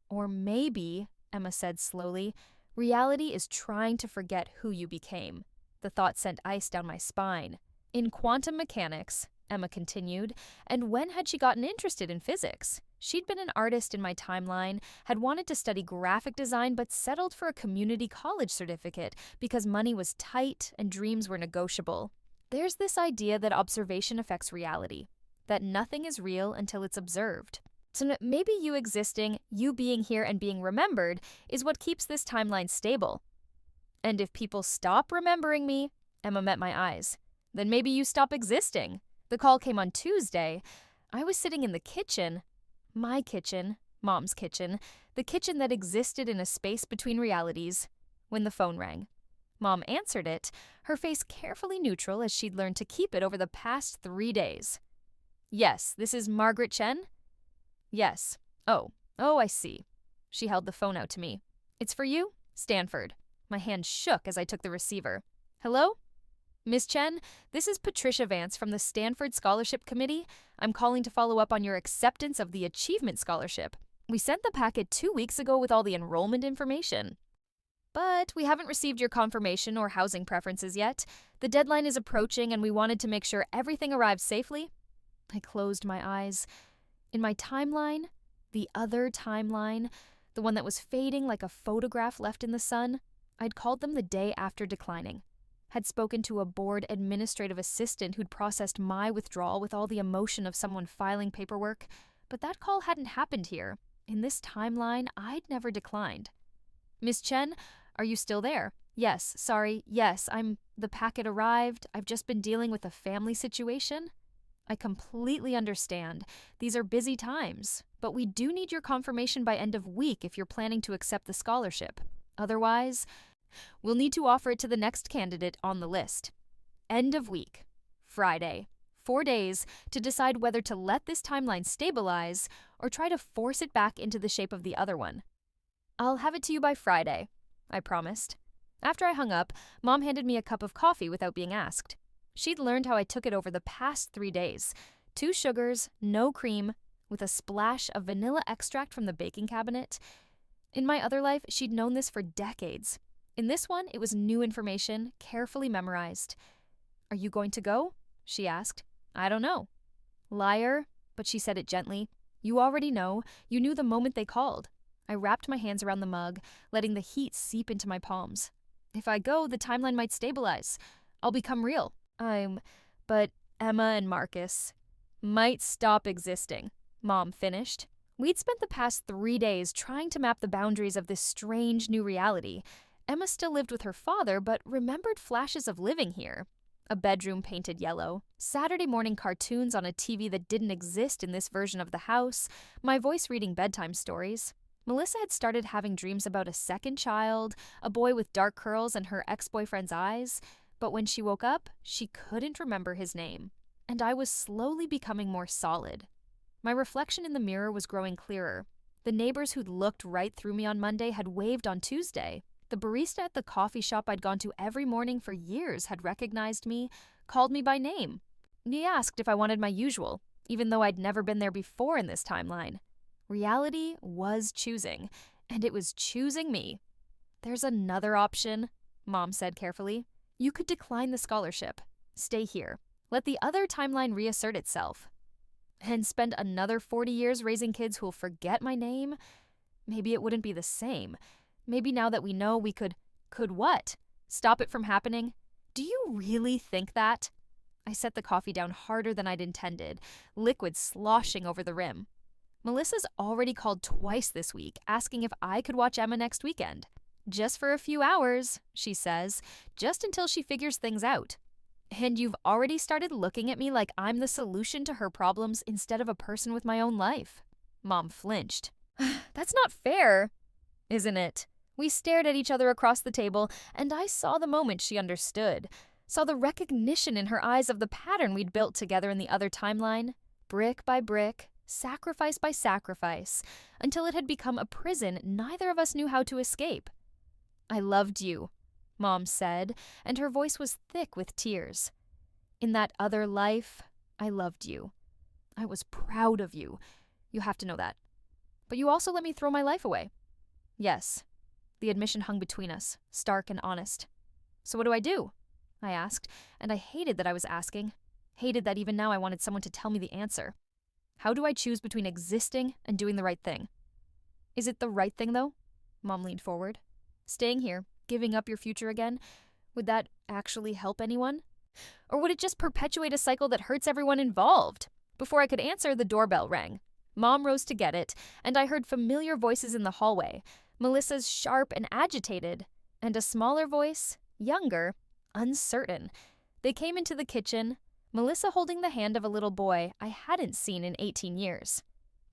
Or maybe, Emma said slowly, reality is trying to forget who you became. The thought sent ice down my spine. In quantum mechanics, Emma continued, and when had she gotten interested in physics? She'd been an artist in my timeline, had wanted to study graphic design, but settled for a community college certificate because money was tight and dreams were negotiable. There's this idea that observation affects reality, that nothing is real until it's observed. So maybe you existing, you being here and being remembered, is what keeps this timeline stable. And if people stop remembering me, Emma met my eyes, then maybe you stop existing. The call came on Tuesday. I was sitting in the kitchen, my kitchen, Mom's kitchen, the kitchen that existed in a space between realities, when the phone rang. Mom answered it, her face carefully neutral as she'd learned to keep it over the past 3 days. Yes, this is Margaret Chen? Yes. Oh, I see. She held the phone out to me. It's for you? Stanford. My hand shook as I took the receiver. Hello? Miss Chen, this is Patricia Vance from the Stanford Scholarship Committee. I'm calling to follow up on your acceptance of the Achievement Scholarship. We sent the packet 2 weeks ago with all the enrollment information. But we haven't received your confirmation or housing preferences yet. The deadline is approaching and we wanted to make sure everything arrived safely. I closed my eyes. In my timeline, the other timeline, the one that was fading like a photograph left in the sun, I'd called them the day after declining. Had spoken to a board administrative assistant who'd processed my withdrawal with all the emotion of someone filing paperwork, but that call hadn't happened here. In this timeline, I'd never declined. Miss Chen, are you still there? Yes, the packet arrived. I've just been dealing with a family situation. I completely understand. These are busy times, but we do need your confirmation by end of week if you're planning to accept the scholarship. Otherwise, we'll need to offer it to the next candidate on the list. End of week. Friday. 4 days to decide whether to let this timeline stabilize or try to force it back into the shape of the other one. I'll have it to you by Friday, I promised. After I hung up, Mom handed me a cup of coffee without being asked. She'd learned how I took it over the past 3 days. 2 sugars, no cream, with a splash of vanilla extract from the baking cabinet. In my other life, she'd known this for decades. In this one, it was new information, carefully memorized. Are you going to go? She asked. I don't know. Liar, but she said it gently. You already know. You knew the moment they called. I wrapped my hands around the mug, letting the heat seep into my palms. If I go, the timeline might stabilize. I'll become real. But Emma and Marcus might stop existing, Mom finished. We'd spent the past 3 days trying to map the boundaries of this strange new reality. Emma still lived with her father, but remembered flashes of living here. A bedroom painted yellow, Saturday morning cartoons on a TV that didn't exist in this version of the house, my voice reading bedtime stories. Melissa had started having dreams about a second child, a boy with dark curls and her ex-boyfriend's eyes, but when she woke up, she couldn't remember his name. And I was slowly becoming more solid. My reflection in the mirror was growing clearer. The neighbors who'd looked right through me on Monday had waved on Tuesday. The barista at the coffee shop I'd gone to every morning for years had recognized me, called me by name. He asked if I wanted my usual, even though I'd never been there before in this timeline. Reality was choosing, and it was choosing me. There's another option, Mom said carefully. You could decline the scholarship, stay here, let the other timeline reassert itself, and spend another 40 years raising kids who'll forget my name. Maybe it wouldn't be the same. Maybe now that we know, we could what? Stop it from happening? Do you really think that? I set the coffee down harder than I'd intended, liquid sloshing over the rim. Melissa's already called twice this week, asking if I could watch Emma next weekend. Just for a few hours, she says, just until she figures things out. And you've already started looking at me like I'm the solution to her problems instead of a person with my own life. Mom flinched. That's not fair, isn't it? We stared at each other across the table, and I saw the moment she understood, saw the recognition in her eyes of the pattern we'd built together in the other timeline, brick by brick, sacrifice by sacrifice, until it had become a prison neither of us knew how to escape. I loved you, Mom said, and her voice was thick with tears. In that other life, I loved you. I was proud of you. You have to know that. But you also let me throw my life away. Yes. The admission hung between us, stark and honest. So what do? I asked, and I hated that I was asking. Hated that even now I wanted someone to tell me the answer. How do I choose between existing and doing the right thing? Is it the right thing, though? Mom leaned forward. Staying here, giving up your future again, would that actually help anyone? Or would it just perpetuate a cycle that hurts everyone involved? Before I could answer, the doorbell rang. Mom rose to get it, and I heard familiar voices in the hallway, Melissa's sharp and agitated, and a smaller voice, younger, uncertain. They came into the kitchen, Melissa holding the hand of a little boy I hadn't seen in 18 years.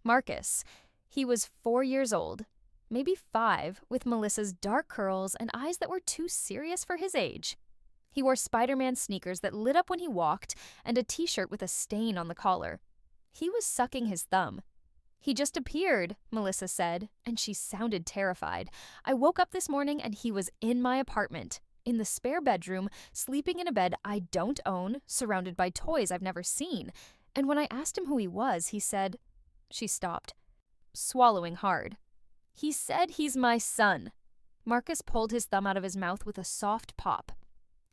Marcus. He was 4 years old, maybe 5, with Melissa's dark curls and eyes that were too serious for his age. He wore Spider-Man sneakers that lit up when he walked and a t-shirt with a stain on the collar. He was sucking his thumb. He just appeared, Melissa said, and she sounded terrified. I woke up this morning and he was in my apartment, in the spare bedroom, sleeping in a bed I don't own, surrounded by toys I've never seen. And when I asked him who he was, he said... She stopped, swallowing hard. He said he's my son. Marcus pulled his thumb out of his mouth with a soft pop.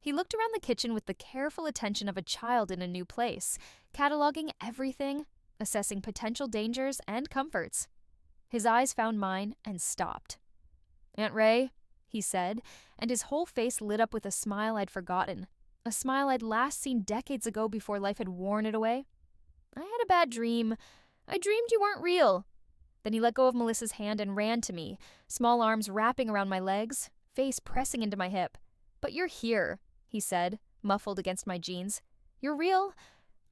He looked around the kitchen with the careful attention of a child in a new place, cataloging everything, assessing potential dangers and comforts. His eyes found mine and stopped. "Aunt Ray," he said, and his whole face lit up with a smile I'd forgotten, a smile I'd last seen decades ago before life had worn it away. "I had a bad dream. I dreamed you weren't real." Then he let go of Melissa's hand and ran to me, small arms wrapping around my legs, face pressing into my hip. "But you're here," he said, muffled against my jeans. "You're real?"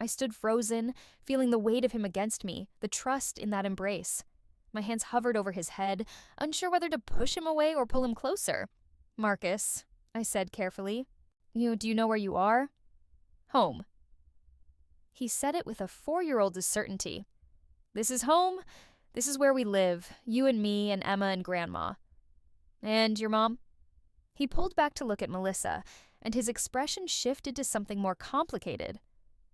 I stood frozen, feeling the weight of him against me, the trust in that embrace. My hands hovered over his head, unsure whether to push him away or pull him closer. "Marcus," I said carefully, do you know where you are?" "Home." He said it with a 4-year-old's certainty. "This is home. This is where we live, you and me and Emma and Grandma." "And your mom?" He pulled back to look at Melissa, and his expression shifted to something more complicated.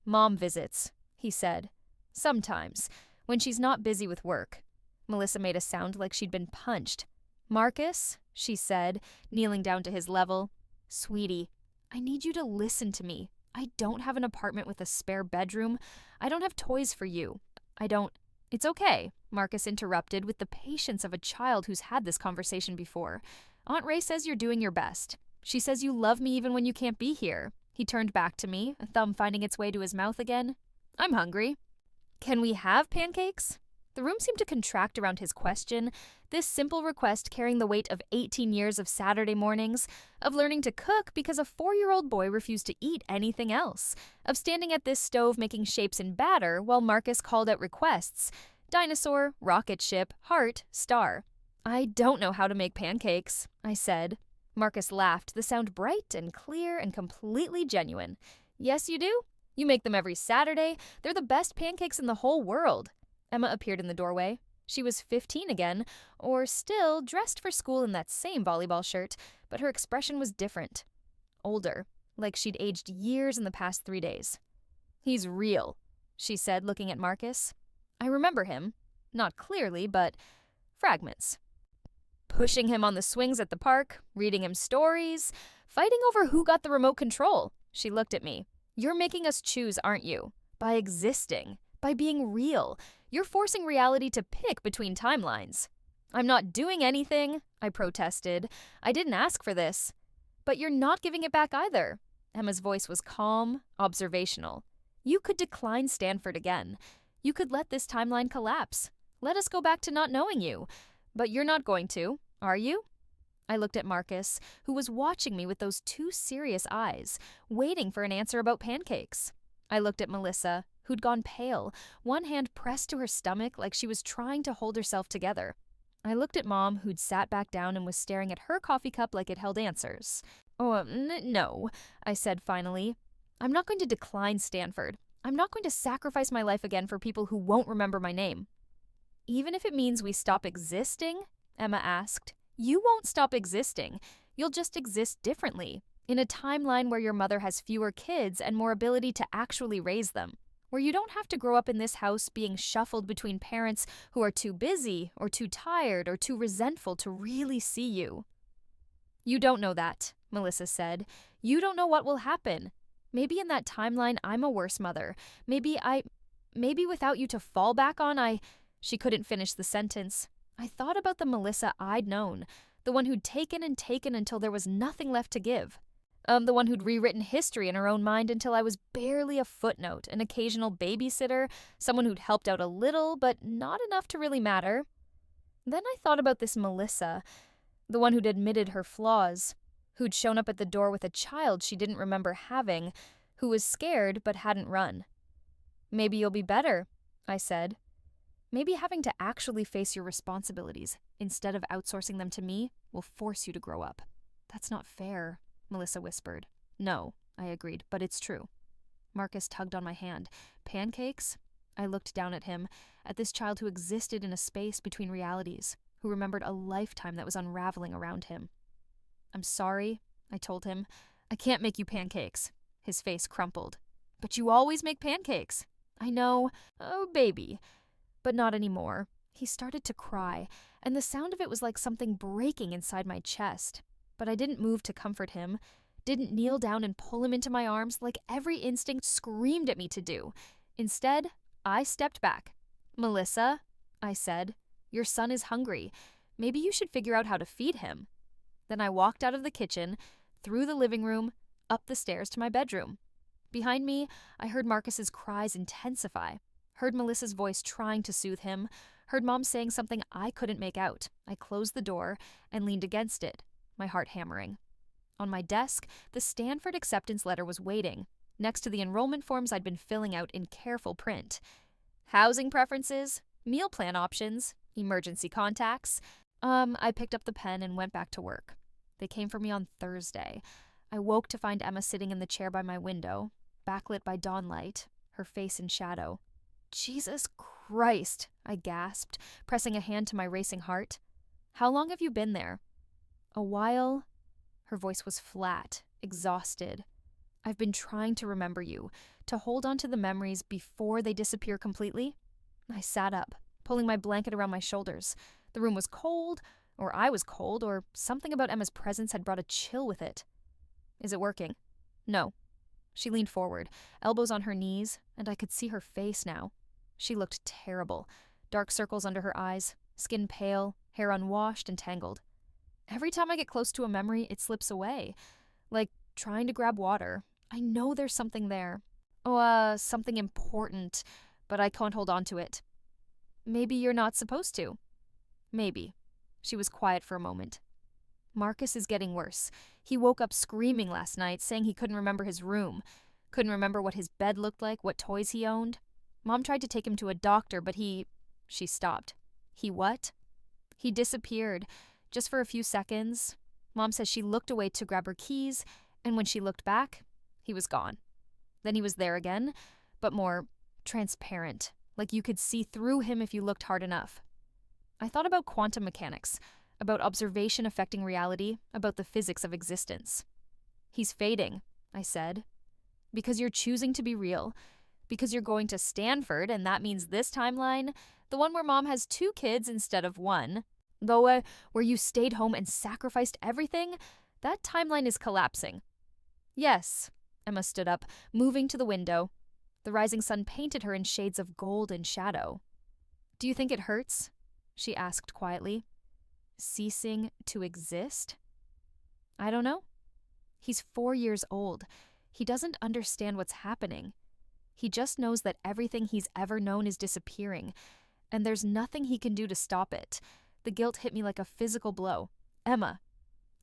"Mom visits," he said. "Sometimes, when she's not busy with work." Melissa made a sound like she'd been punched. "Marcus," she said, kneeling down to his level. "Sweetie, I need you to listen to me. I don't have an apartment with a spare bedroom. I don't have toys for you. I don't—" "It's okay," Marcus interrupted with the patience of a child who's had this conversation before. "Aunt Ray says you're doing your best. She says you love me even when you can't be here." He turned back to me, a thumb finding its way to his mouth again. "I'm hungry. Can we have pancakes?" The room seemed to contract around his question, this simple request carrying the weight of 18 years of Saturday mornings, of learning to cook because a 4-year-old boy refused to eat anything else, of standing at this stove making shapes in batter while Marcus called out requests: dinosaur, rocket ship, heart, star. "I don't know how to make pancakes," I said. Marcus laughed, the sound bright and clear and completely genuine. "Yes, you do? You make them every Saturday. They're the best pancakes in the whole world." Emma appeared in the doorway. She was 15 again, or still dressed for school in that same volleyball shirt, but her expression was different. Older, like she'd aged years in the past 3 days. "He's real," she said, looking at Marcus. "I remember him. Not clearly, but fragments. Pushing him on the swings at the park, reading him stories, fighting over who got the remote control." She looked at me. "You're making us choose, aren't you? By existing, by being real. You're forcing reality to pick between timelines." "I'm not doing anything," I protested. "I didn't ask for this." "But you're not giving it back either." Emma's voice was calm, observational. "You could decline Stanford again. You could let this timeline collapse. Let us go back to not knowing you. But you're not going to, are you?" I looked at Marcus, who was watching me with those 2 serious eyes, waiting for an answer about pancakes. I looked at Melissa, who'd gone pale, one hand pressed to her stomach like she was trying to hold herself together. I looked at Mom, who'd sat back down and was staring at her coffee cup like it held answers. No," I said finally. "I'm not going to decline Stanford. I'm not going to sacrifice my life again for people who won't remember my name." "Even if it means we stop existing?" Emma asked. "You won't stop existing. You'll just exist differently, in a timeline where your mother has fewer kids and more ability to actually raise them, where you don't have to grow up in this house being shuffled between parents who are too busy or too tired or too resentful to really see you." "You don't know that," Melissa said. "You don't know what will happen. Maybe in that timeline I'm a worse mother. Maybe without you to fall back on, She couldn't finish the sentence. I thought about the Melissa I'd known, the one who'd taken and taken until there was nothing left to give. The one who'd rewritten history in her own mind until I was barely a footnote, an occasional babysitter, someone who'd helped out a little, but not enough to really matter. Then I thought about this Melissa, the one who'd admitted her flaws, who'd shown up at the door with a child she didn't remember having, who was scared but hadn't run. "Maybe you'll be better," I said. "Maybe having to actually face your responsibilities instead of outsourcing them to me will force you to grow up." "That's not fair," Melissa whispered. "No," I agreed, "but it's true." Marcus tugged on my hand. "Pancakes?" I looked down at him, at this child who existed in a space between realities, who remembered a lifetime that was unraveling around him. "I'm sorry," I told him. "I can't make you pancakes." His face crumpled. "But you always make pancakes." "I know. Oh, baby." But not anymore. He started to cry, and the sound of it was like something breaking inside my chest. But I didn't move to comfort him, didn't kneel down and pull him into my arms like every instinct screamed at me to do. Instead, I stepped back. "Melissa," I said, "your son is hungry. Maybe you should figure out how to feed him." Then I walked out of the kitchen, through the living room, up the stairs to my bedroom. Behind me, I heard Marcus's cries intensify, heard Melissa's voice trying to soothe him, heard Mom saying something I couldn't make out. I closed the door and leaned against it, my heart hammering. On my desk, the Stanford acceptance letter was waiting, next to the enrollment forms I'd been filling out in careful print. Housing preferences, meal plan options, emergency contacts. I picked up the pen and went back to work. They came for me on Thursday. I woke to find Emma sitting in the chair by my window, backlit by dawn light, her face in shadow. "Jesus Christ," I gasped, pressing a hand to my racing heart. "How long have you been there?" "A while." Her voice was flat, exhausted. "I've been trying to remember you, to hold on to the memories before they disappear completely." I sat up, pulling my blanket around my shoulders. The room was cold, or I was cold, or something about Emma's presence had brought a chill with it. "Is it working?" "No." She leaned forward, elbows on her knees, and I could see her face now. She looked terrible, dark circles under her eyes, skin pale, hair unwashed and tangled. "Every time I get close to a memory, it slips away, like trying to grab water. I know there's something there. Something important, but I can't hold on to it." "Maybe you're not supposed to." "Maybe." She was quiet for a moment. "Marcus is getting worse. He woke up screaming last night, saying he couldn't remember his room, couldn't remember what his bed looked like, what toys he owned. Mom tried to take him to a doctor, but he..." She stopped. "He what?" "He disappeared, just for a few seconds. Mom says she looked away to grab her keys, and when she looked back, he was gone. Then he was there again, but more transparent, like you could see through him if you looked hard enough." I thought about quantum mechanics, about observation affecting reality, about the physics of existence. "He's fading," I said, "because you're choosing to be real, because you're going to Stanford, and that means this timeline, the one where Mom has 2 kids instead of 1, though where you stayed home and sacrificed everything, that timeline is collapsing." "Yes." Emma stood up, moving to the window. The rising sun painted her in shades of gold and shadow. "Do you think it hurts?" she asked quietly. "Ceasing to exist?" "I don't know." "He's 4 years old. He doesn't understand what's happening. He just knows that everything he's ever known is disappearing, and there's nothing he can do to stop it." The guilt hit me like a physical blow. "Emma,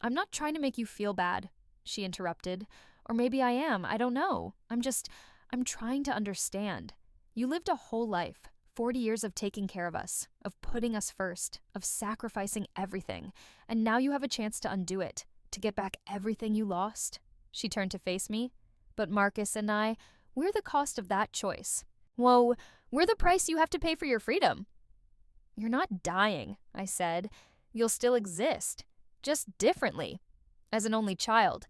I'm not trying to make you feel bad," she interrupted. "Or maybe I am, I don't know. I'm trying to understand. You lived a whole life, 40 years of taking care of us, of putting us first, of sacrificing everything, and now you have a chance to undo it, to get back everything you lost." She turned to face me. "But Marcus and I, we're the cost of that choice. Whoa, we're the price you have to pay for your freedom." "You're not dying," I said. "You'll still exist, just differently. As an only child,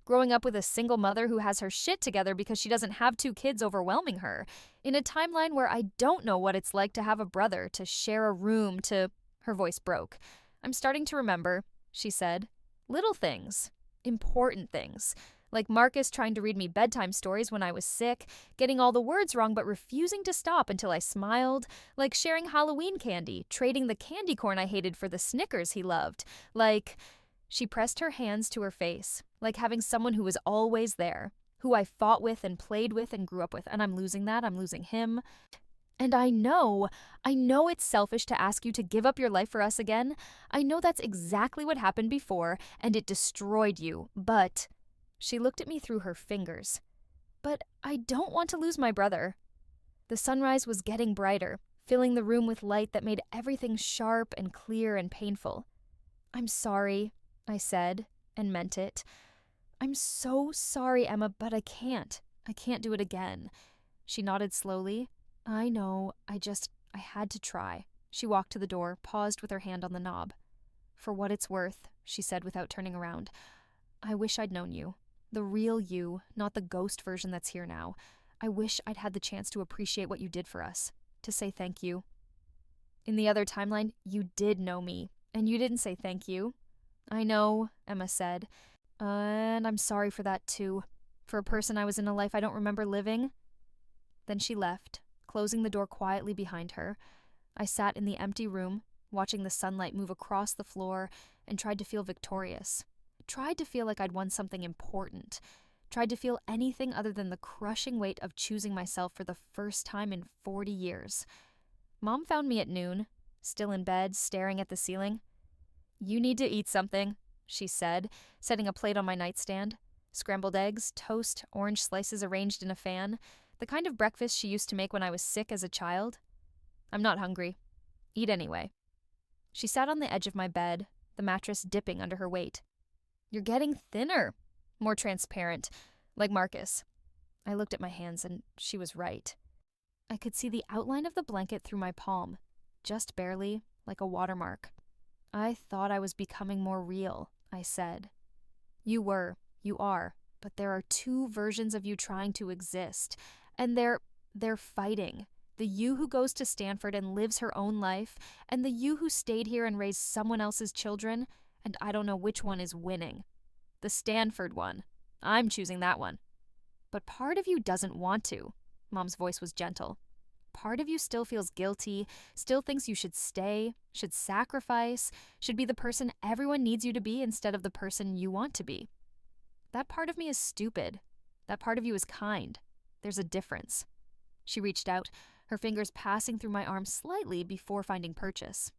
growing up with a single mother who has her shit together because she doesn't have 2 kids overwhelming her, in a timeline where I don't know what it's like to have a brother, to share a room, to..." Her voice broke. "I'm starting to remember," she said. "Little things, important things. Like Marcus trying to read me bedtime stories when I was sick, getting all the words wrong but refusing to stop until I smiled. Like sharing Halloween candy, trading the candy corn I hated for the Snickers he loved. Like..." She pressed her hands to her face, like having someone who was always there, who I fought with and played with and grew up with, and I'm losing that, I'm losing him. "And I know it's selfish to ask you to give up your life for us again. I know that's exactly what happened before, and it destroyed you, but..." She looked at me through her fingers. "But I don't want to lose my brother." The sunrise was getting brighter, filling the room with light that made everything sharp and clear and painful. "I'm sorry," I said, and meant it. "I'm so sorry, Emma, but I can't. I can't do it again." She nodded slowly. I know, I had to try. She walked to the door, paused with her hand on the knob. For what it's worth, she said without turning around, I wish I'd known you. The real you, not the ghost version that's here now. I wish I'd had the chance to appreciate what you did for us, to say thank you. In the other timeline, you did know me, and you didn't say thank you. I know, Emma said, and I'm sorry for that too. For a person I was in a life I don't remember living. Then she left, closing the door quietly behind her. I sat in the empty room, watching the sunlight move across the floor, and tried to feel victorious. Tried to feel like I'd won something important. Tried to feel anything other than the crushing weight of choosing myself for the first time in 40 years. Mom found me at noon, still in bed, staring at the ceiling. You need to eat something, she said, setting a plate on my nightstand. Scrambled eggs, toast, orange slices arranged in a fan, the kind of breakfast she used to make when I was sick as a child. I'm not hungry. Eat anyway. She sat on the edge of my bed, the mattress dipping under her weight. You're getting thinner, more transparent, like Marcus. I looked at my hands and she was right. I could see the outline of the blanket through my palm, just barely, like a watermark. I thought I was becoming more real, I said. You are, but there are two versions of you trying to exist, and they're fighting. The you who goes to Stanford and lives her own life, and the you who stayed here and raised someone else's children, and I don't know which one is winning. The Stanford one. I'm choosing that one. But part of you doesn't want to. Mom's voice was gentle. Part of you still feels guilty, still thinks you should stay, should sacrifice, should be the person everyone needs you to be instead of the person you want to be. That part of me is stupid. That part of you is kind. There's a difference. She reached out, her fingers passing through my arm slightly before finding purchase.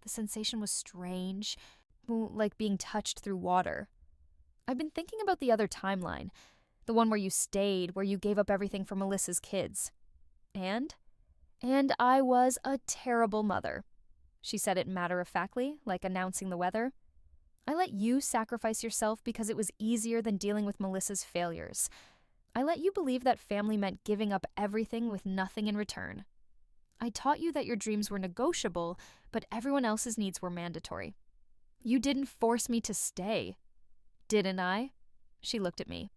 The sensation was strange, like being touched through water. I've been thinking about the other timeline, the one where you stayed, where you gave up everything for Melissa's kids. And I was a terrible mother. She said it matter-of-factly, like announcing the weather. I let you sacrifice yourself because it was easier than dealing with Melissa's failures. I let you believe that family meant giving up everything with nothing in return. I taught you that your dreams were negotiable, but everyone else's needs were mandatory. You didn't force me to stay. Didn't I? She looked at me.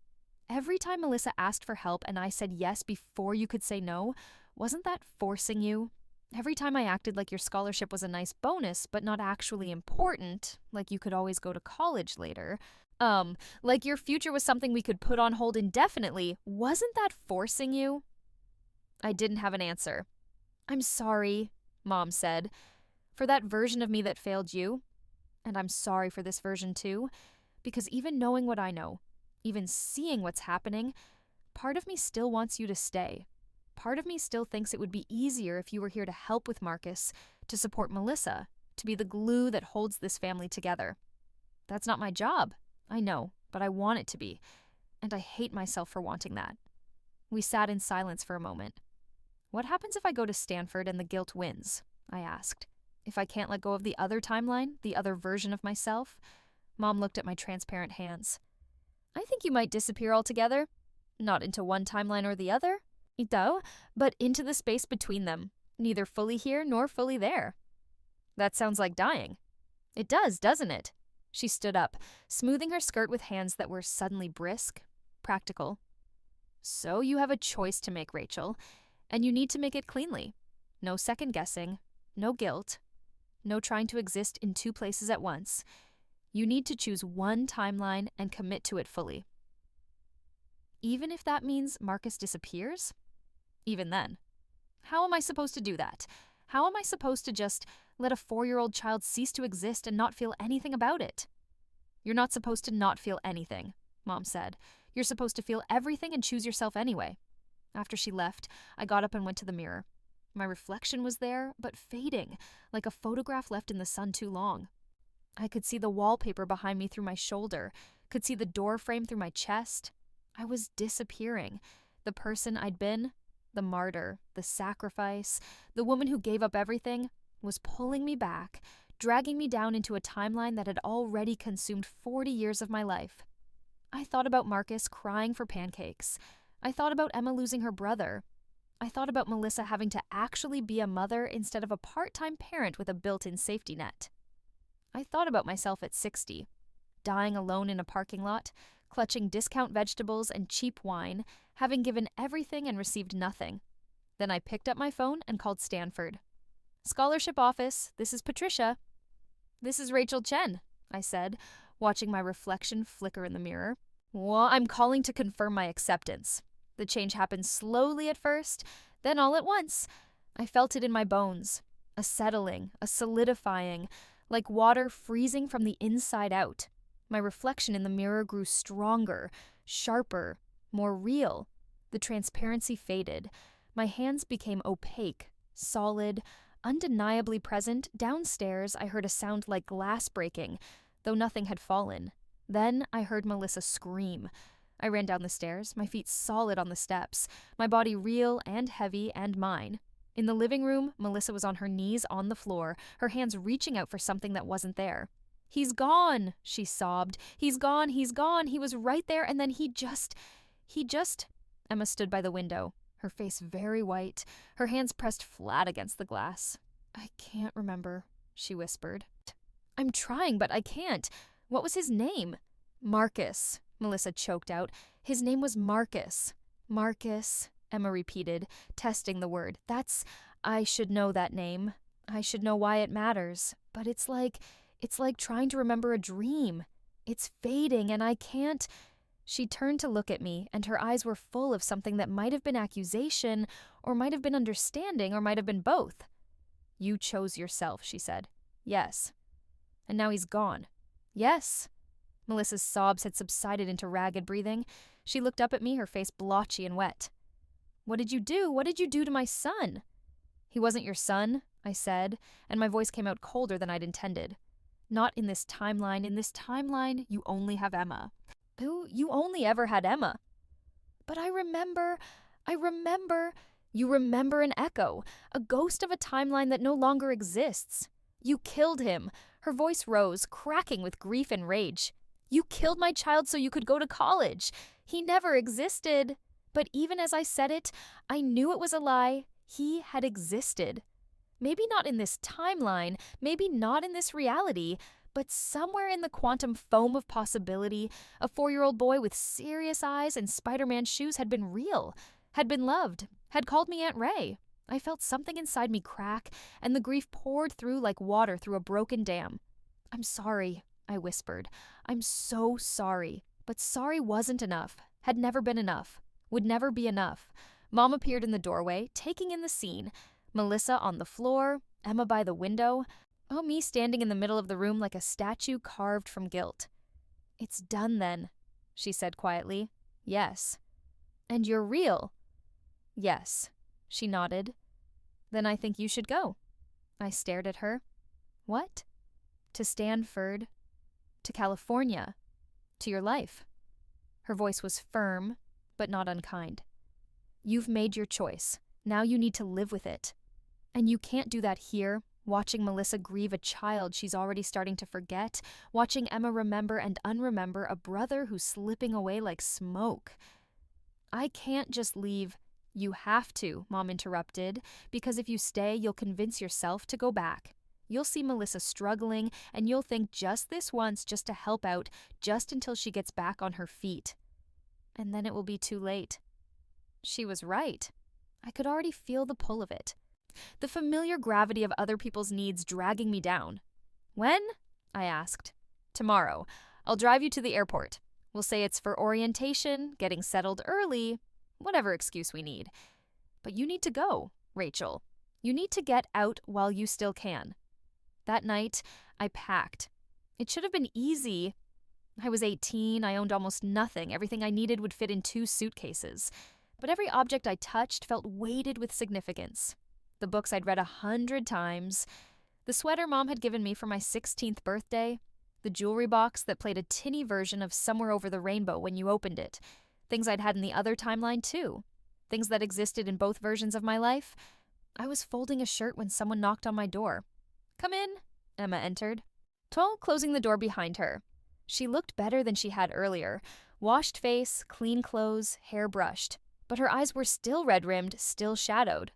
Every time Melissa asked for help and I said yes before you could say no, wasn't that forcing you? Every time I acted like your scholarship was a nice bonus, but not actually important, like you could always go to college later, like your future was something we could put on hold indefinitely, wasn't that forcing you? I didn't have an answer. I'm sorry, Mom said, for that version of me that failed you. And I'm sorry for this version too, because even knowing what I know, even seeing what's happening, part of me still wants you to stay. Part of me still thinks it would be easier if you were here to help with Marcus, to support Melissa, to be the glue that holds this family together. That's not my job, I know, but I want it to be, and I hate myself for wanting that. We sat in silence for a moment. What happens if I go to Stanford and the guilt wins? I asked. If I can't let go of the other timeline, the other version of myself? Mom looked at my transparent hands. I think you might disappear altogether. Not into one timeline or the other, but into the space between them, neither fully here nor fully there. That sounds like dying. It does, doesn't it? She stood up, smoothing her skirt with hands that were suddenly brisk, practical. So you have a choice to make, Rachel, and you need to make it cleanly. No second guessing, no guilt, no trying to exist in two places at once. You need to choose one timeline and commit to it fully. Even if that means Marcus disappears? Even then. How am I supposed to do that? How am I supposed to just let a 4-year-old child cease to exist and not feel anything about it? You're not supposed to not feel anything, Mom said. You're supposed to feel everything and choose yourself anyway. After she left, I got up and went to the mirror. My reflection was there, but fading, like a photograph left in the sun too long. I could see the wallpaper behind me through my shoulder, could see the door frame through my chest. I was disappearing. The person I'd been, the martyr, the sacrifice, the woman who gave up everything, was pulling me back, dragging me down into a timeline that had already consumed 40 years of my life. I thought about Marcus crying for pancakes. I thought about Emma losing her brother. I thought about Melissa having to actually be a mother instead of a part-time parent with a built-in safety net. I thought about myself at 60, dying alone in a parking lot, clutching discount vegetables and cheap wine, having given everything and received nothing. Then I picked up my phone and called Stanford. "Scholarship office, this is Patricia." "This is Rachel Chen," I said, watching my reflection flicker in the mirror. "Well, I'm calling to confirm my acceptance." The change happened slowly at first, then all at once. I felt it in my bones. A settling, a solidifying, like water freezing from the inside out. My reflection in the mirror grew stronger, sharper, more real. The transparency faded. My hands became opaque, solid, undeniably present. Downstairs, I heard a sound like glass breaking, though nothing had fallen. Then I heard Melissa scream. I ran down the stairs, my feet solid on the steps, my body real and heavy and mine. In the living room, Melissa was on her knees on the floor, her hands reaching out for something that wasn't there. "He's gone," she sobbed. "He's gone, he's gone. He was right there, and then he just... Emma stood by the window, her face very white, her hands pressed flat against the glass. "I can't remember," she whispered. "I'm trying, but I can't. What was his name?" "Marcus," Melissa choked out. "His name was Marcus." "Marcus," Emma repeated, testing the word. I should know that name. I should know why it matters. But it's like trying to remember a dream. It's fading, and I can't." She turned to look at me, and her eyes were full of something that might have been accusation, or might have been understanding, or might have been both. "You chose yourself," she said. "Yes." "And now he's gone." "Yes." Melissa's sobs had subsided into ragged breathing. She looked up at me, her face blotchy and wet. "What did you do? What did you do to my son?" "He wasn't your son," I said, and my voice came out colder than I'd intended. "Not in this timeline. In this timeline, you only have Emma." "You only ever had Emma." "But I remember. You remember an echo, a ghost of a timeline that no longer exists. You killed him." Her voice rose, cracking with grief and rage. "You killed my child so you could go to college. He never existed." But even as I said it, I knew it was a lie. He had existed. Maybe not in this timeline, maybe not in this reality, but somewhere in the quantum foam of possibility, a 4-year-old boy with serious eyes and Spider-Man shoes had been real, had been loved, had called me Aunt Ray. I felt something inside me crack, and the grief poured through like water through a broken dam. "I'm sorry," I whispered. "I'm so sorry." But sorry wasn't enough, had never been enough, would never be enough. Mom appeared in the doorway, taking in the scene. Melissa on the floor, Emma by the window. Oh, me standing in the middle of the room like a statue carved from guilt. "It's done then," she said quietly. "Yes." "And you're real?" "Yes." She nodded. "Then I think you should go." I stared at her. "What?" "To Stanford. To California. To your life." Her voice was firm, but not unkind. "You've made your choice. Now you need to live with it. And you can't do that here, watching Melissa grieve a child she's already starting to forget, watching Emma remember and unremember a brother who's slipping away like smoke. I can't just leave." "You have to," Mom interrupted, "because if you stay, you'll convince yourself to go back. You'll see Melissa struggling, and you'll think just this once, just to help out, just until she gets back on her feet. And then it will be too late." She was right. I could already feel the pull of it. The familiar gravity of other people's needs dragging me down. "When?" I asked. "Tomorrow. I'll drive you to the airport. We'll say it's for orientation, getting settled early, whatever excuse we need. But you need to go, Rachel. You need to get out while you still can." That night, I packed. It should have been easy. I was 18, I owned almost nothing. Everything I needed would fit in 2 suitcases. But every object I touched felt weighted with significance. The books I'd read 100 times, the sweater Mom had given me for my 16th birthday, the jewelry box that played a tinny version of Somewhere Over the Rainbow when you opened it, things I'd had in the other timeline too, things that existed in both versions of my life. I was folding a shirt when someone knocked on my door. "Come in," Emma entered, closing the door behind her. She looked better than she had earlier. Washed face, clean clothes, hair brushed. But her eyes were still red-rimmed, still shadowed.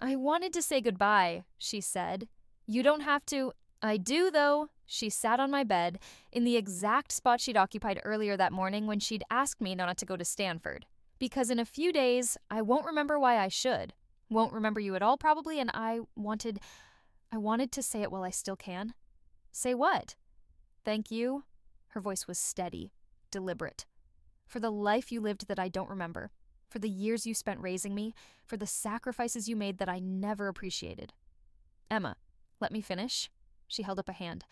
"I wanted to say goodbye," she said. "You don't have to—" "I do, though." She sat on my bed, in the exact spot she'd occupied earlier that morning when she'd asked me not to go to Stanford. "Because in a few days, I won't remember why I should. Won't remember you at all, probably, and I wanted to say it while I still can." "Say what?" "Thank you." Her voice was steady, deliberate. "For the life you lived that I don't remember. For the years you spent raising me. For the sacrifices you made that I never appreciated." "Emma, let me finish." She held up a hand.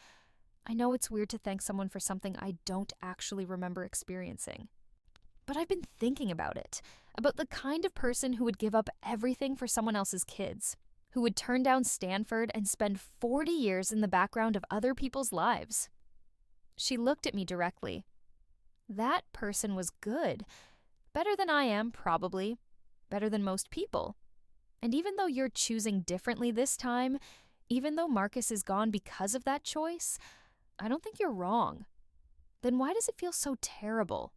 "I know it's weird to thank someone for something I don't actually remember experiencing. But I've been thinking about it. About the kind of person who would give up everything for someone else's kids. Who would turn down Stanford and spend 40 years in the background of other people's lives." She looked at me directly. "That person was good. Better than I am, probably. Better than most people. And even though you're choosing differently this time, even though Marcus is gone because of that choice, I don't think you're wrong. Then why does it feel so terrible?"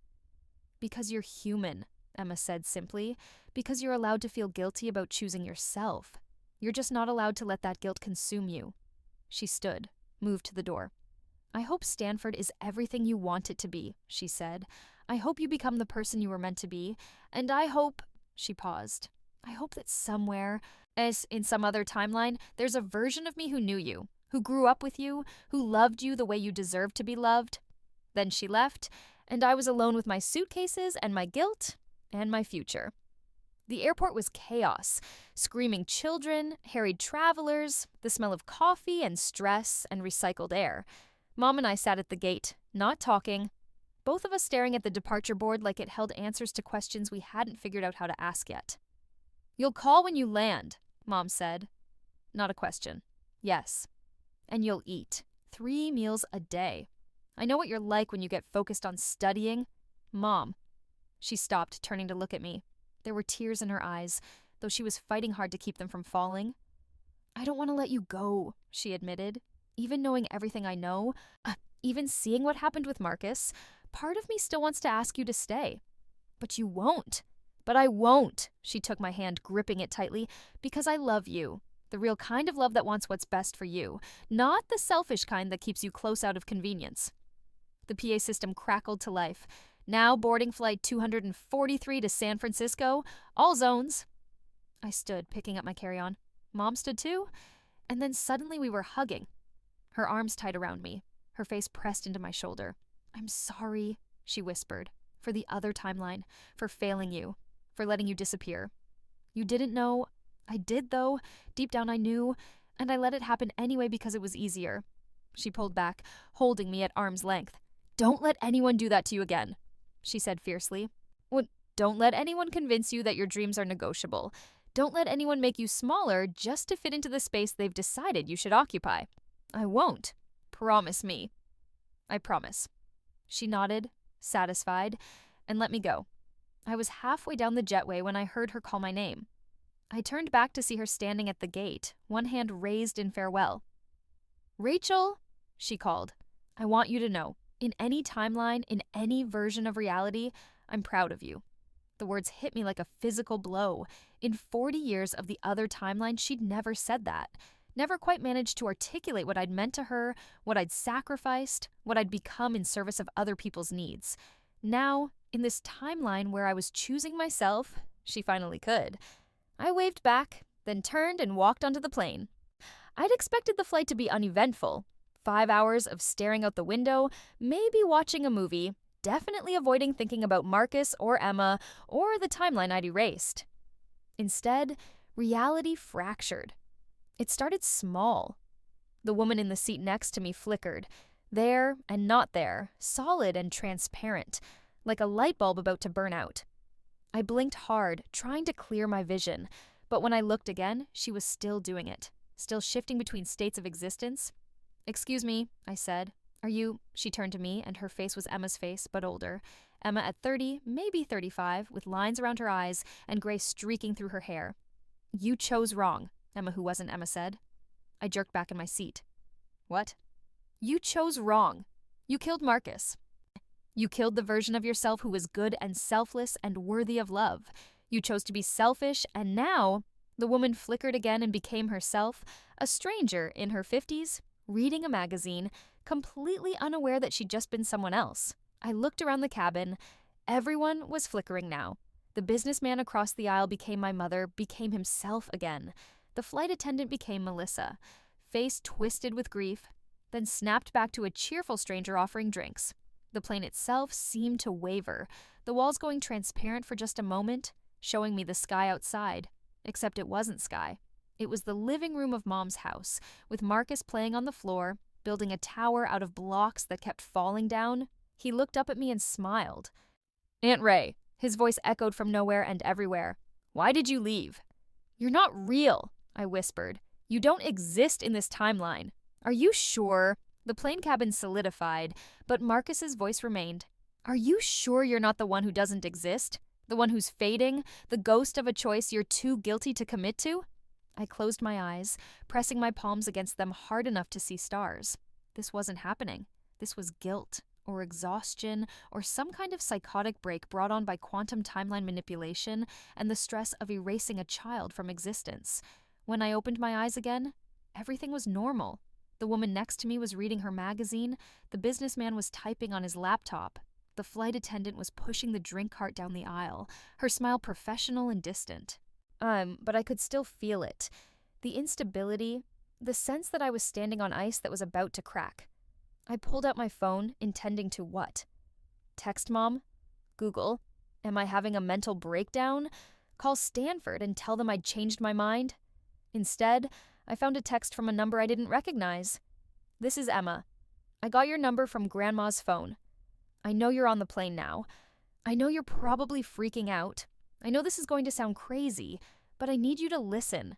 "Because you're human," Emma said simply. "Because you're allowed to feel guilty about choosing yourself. You're just not allowed to let that guilt consume you." She stood, moved to the door. "I hope Stanford is everything you want it to be," she said. "I hope you become the person you were meant to be. And I hope—" She paused. "I hope that somewhere, as in some other timeline, there's a version of me who knew you, who grew up with you, who loved you the way you deserved to be loved." Then she left, and I was alone with my suitcases and my guilt and my future. The airport was chaos. Screaming children, harried travelers, the smell of coffee and stress and recycled air. Mom and I sat at the gate, not talking, both of us staring at the departure board like it held answers to questions we hadn't figured out how to ask yet. "You'll call when you land," Mom said. Not a question. Yes. "And you'll eat. 3 meals a day. I know what you're like when you get focused on studying. Mom." She stopped, turning to look at me. There were tears in her eyes, though she was fighting hard to keep them from falling. "I don't want to let you go," she admitted. "Even knowing everything I know, even seeing what happened with Marcus, part of me still wants to ask you to stay. But you won't." "But I won't." She took my hand, gripping it tightly. "Because I love you. The real kind of love that wants what's best for you. Not the selfish kind that keeps you close out of convenience." The PA system crackled to life. "Now boarding flight 243 to San Francisco. All zones." I stood, picking up my carry-on. Mom stood too. And then suddenly we were hugging. Her arms tight around me, her face pressed into my shoulder. "I'm sorry," she whispered, "for the other timeline, for failing you, for letting you disappear. You didn't know. I did, though. Deep down I knew, and I let it happen anyway because it was easier." She pulled back, holding me at arm's length. "Don't let anyone do that to you again," she said fiercely. "Don't let anyone convince you that your dreams are negotiable. Don't let anyone make you smaller just to fit into the space they've decided you should occupy. I won't. Promise me." "I promise." She nodded, satisfied, and let me go. I was halfway down the jetway when I heard her call my name. I turned back to see her standing at the gate, one hand raised in farewell. "Rachel," she called. "I want you to know, in any timeline, in any version of reality, I'm proud of you." The words hit me like a physical blow. In 40 years of the other timeline, she'd never said that. Never quite managed to articulate what I'd meant to her, what I'd sacrificed, what I'd become in service of other people's needs. Now, in this timeline where I was choosing myself, she finally could. I waved back, then turned and walked onto the plane. I'd expected the flight to be uneventful. 5 hours of staring out the window, maybe watching a movie, definitely avoiding thinking about Marcus or Emma or the timeline I'd erased. Instead, reality fractured. It started small. The woman in the seat next to me flickered. There and not there, solid and transparent, like a light bulb about to burn out. I blinked hard, trying to clear my vision, but when I looked again, she was still doing it, still shifting between states of existence. "Excuse me," I said. "Are you—" She turned to me, and her face was Emma's face, but older. Emma at 30, maybe 35, with lines around her eyes and gray streaking through her hair. "You chose wrong," Emma, who wasn't Emma, said. I jerked back in my seat. "What?" "You chose wrong. You killed Marcus. You killed the version of yourself who was good and selfless and worthy of love. You chose to be selfish, and now the woman flickered again and became herself, a stranger in her 50s, reading a magazine, completely unaware that she'd just been someone else. I looked around the cabin. Everyone was flickering now. The businessman across the aisle became my mother, became himself again. The flight attendant became Melissa, face twisted with grief, then snapped back to a cheerful stranger offering drinks. The plane itself seemed to waver, the walls going transparent for just a moment, showing me the sky outside. Except it wasn't sky. It was the living room of Mom's house, with Marcus playing on the floor, building a tower out of blocks that kept falling down. He looked up at me and smiled. "Aunt Ray," his voice echoed from nowhere and everywhere. "Why did you leave?" "You're not real," I whispered. "You don't exist in this timeline." "Are you sure?" The plane cabin solidified, but Marcus's voice remained. "Are you sure you're not the one who doesn't exist? The one who's fading? The ghost of a choice you're too guilty to commit to?" I closed my eyes, pressing my palms against them hard enough to see stars. This wasn't happening. This was guilt, or exhaustion, or some kind of psychotic break brought on by quantum timeline manipulation and the stress of erasing a child from existence. When I opened my eyes again, everything was normal. The woman next to me was reading her magazine, the businessman was typing on his laptop, the flight attendant was pushing the drink cart down the aisle, her smile professional and distant. But I could still feel it. The instability, the sense that I was standing on ice that was about to crack. I pulled out my phone, intending to what? Text Mom? Google? Am I having a mental breakdown? Call Stanford and tell them I'd changed my mind? Instead, I found a text from a number I didn't recognize. "This is Emma. I got your number from Grandma's phone. I know you're on the plane now. I know you're probably freaking out. I know this is going to sound crazy, but I need you to listen."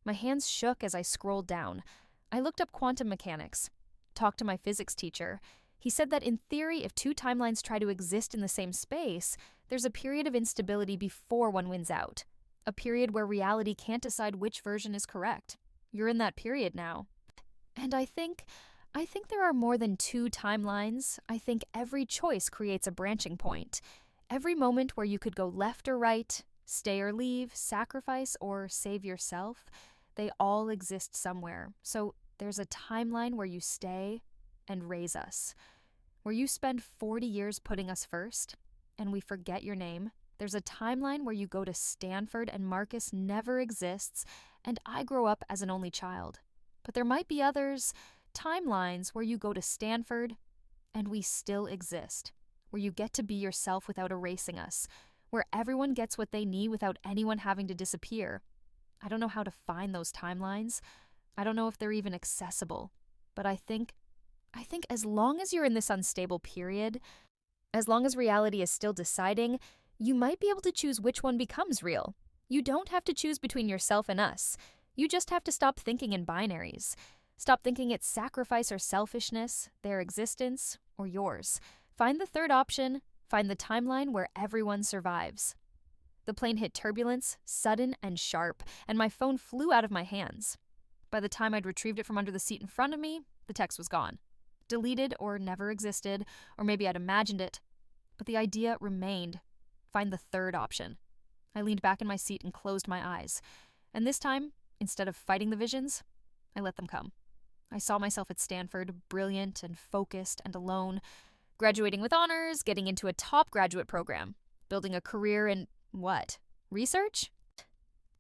My hands shook as I scrolled down. I looked up quantum mechanics, talked to my physics teacher. He said that in theory, if two timelines try to exist in the same space, there's a period of instability before one wins out. A period where reality can't decide which version is correct. You're in that period now. And I think there are more than two timelines. I think every choice creates a branching point. Every moment where you could go left or right, stay or leave, sacrifice or save yourself, they all exist somewhere. So there's a timeline where you stay and raise us. Where you spend 40 years putting us first, and we forget your name. There's a timeline where you go to Stanford and Marcus never exists, and I grow up as an only child. But there might be others, timelines where you go to Stanford and we still exist, where you get to be yourself without erasing us, where everyone gets what they need without anyone having to disappear. I don't know how to find those timelines. I don't know if they're even accessible. But I think as long as you're in this unstable period, as long as reality is still deciding, you might be able to choose which one becomes real. You don't have to choose between yourself and us. You just have to stop thinking in binaries. Stop thinking it's sacrifice or selfishness, their existence, or yours. Find the third option. Find the timeline where everyone survives. The plane hit turbulence, sudden and sharp, and my phone flew out of my hands. By the time I'd retrieved it from under the seat in front of me, the text was gone. Deleted or never existed, or maybe I'd imagined it. But the idea remained. Find the third option. I leaned back in my seat and closed my eyes. And this time, instead of fighting the visions, I let them come. I saw myself at Stanford, brilliant and focused and alone, graduating with honors, getting into a top graduate program, building a career in what? Research?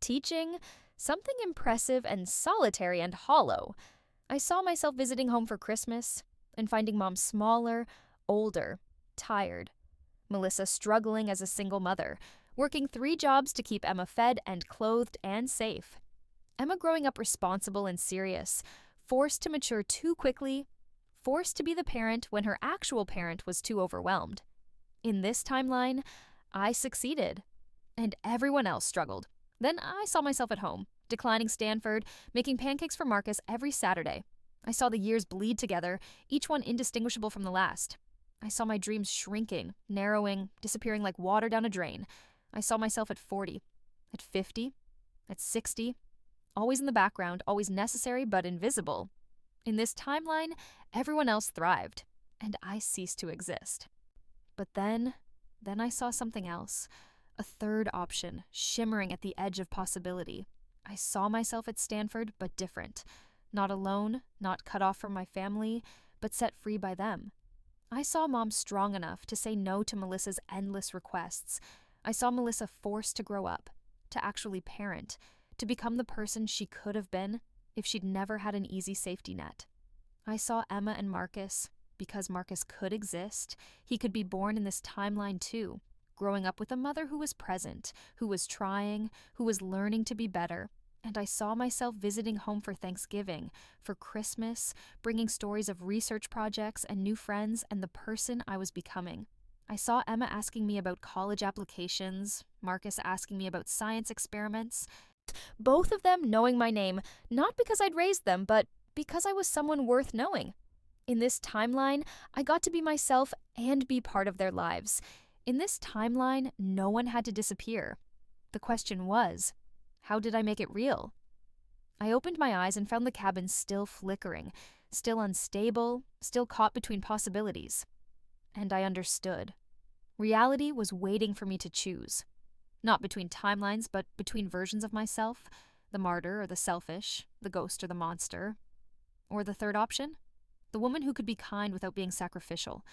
Teaching? Something impressive and solitary and hollow. I saw myself visiting home for Christmas and finding Mom smaller, older, tired. Melissa struggling as a single mother, working 3 jobs to keep Emma fed and clothed and safe. Emma growing up responsible and serious, forced to mature too quickly, forced to be the parent when her actual parent was too overwhelmed. In this timeline, I succeeded, and everyone else struggled. Then I saw myself at home, declining Stanford, making pancakes for Marcus every Saturday. I saw the years bleed together, each one indistinguishable from the last. I saw my dreams shrinking, narrowing, disappearing like water down a drain. I saw myself at 40, at 50, at 60, always in the background, always necessary but invisible. In this timeline, everyone else thrived, and I ceased to exist. But then I saw something else, A third option, shimmering at the edge of possibility. I saw myself at Stanford, but different. Not alone, not cut off from my family, but set free by them. I saw Mom strong enough to say no to Melissa's endless requests. I saw Melissa forced to grow up, to actually parent, to become the person she could have been if she'd never had an easy safety net. I saw Emma and Marcus, because Marcus could exist. He could be born in this timeline too, growing up with a mother who was present, who was trying, who was learning to be better. And I saw myself visiting home for Thanksgiving, for Christmas, bringing stories of research projects and new friends and the person I was becoming. I saw Emma asking me about college applications, Marcus asking me about science experiments, both of them knowing my name, not because I'd raised them, but because I was someone worth knowing. In this timeline, I got to be myself and be part of their lives. In this timeline, no one had to disappear. The question was, how did I make it real? I opened my eyes and found the cabin still flickering, still unstable, still caught between possibilities. And I understood. Reality was waiting for me to choose. Not between timelines, but between versions of myself, the martyr or the selfish, the ghost or the monster. Or the third option? The woman who could be kind without being sacrificial,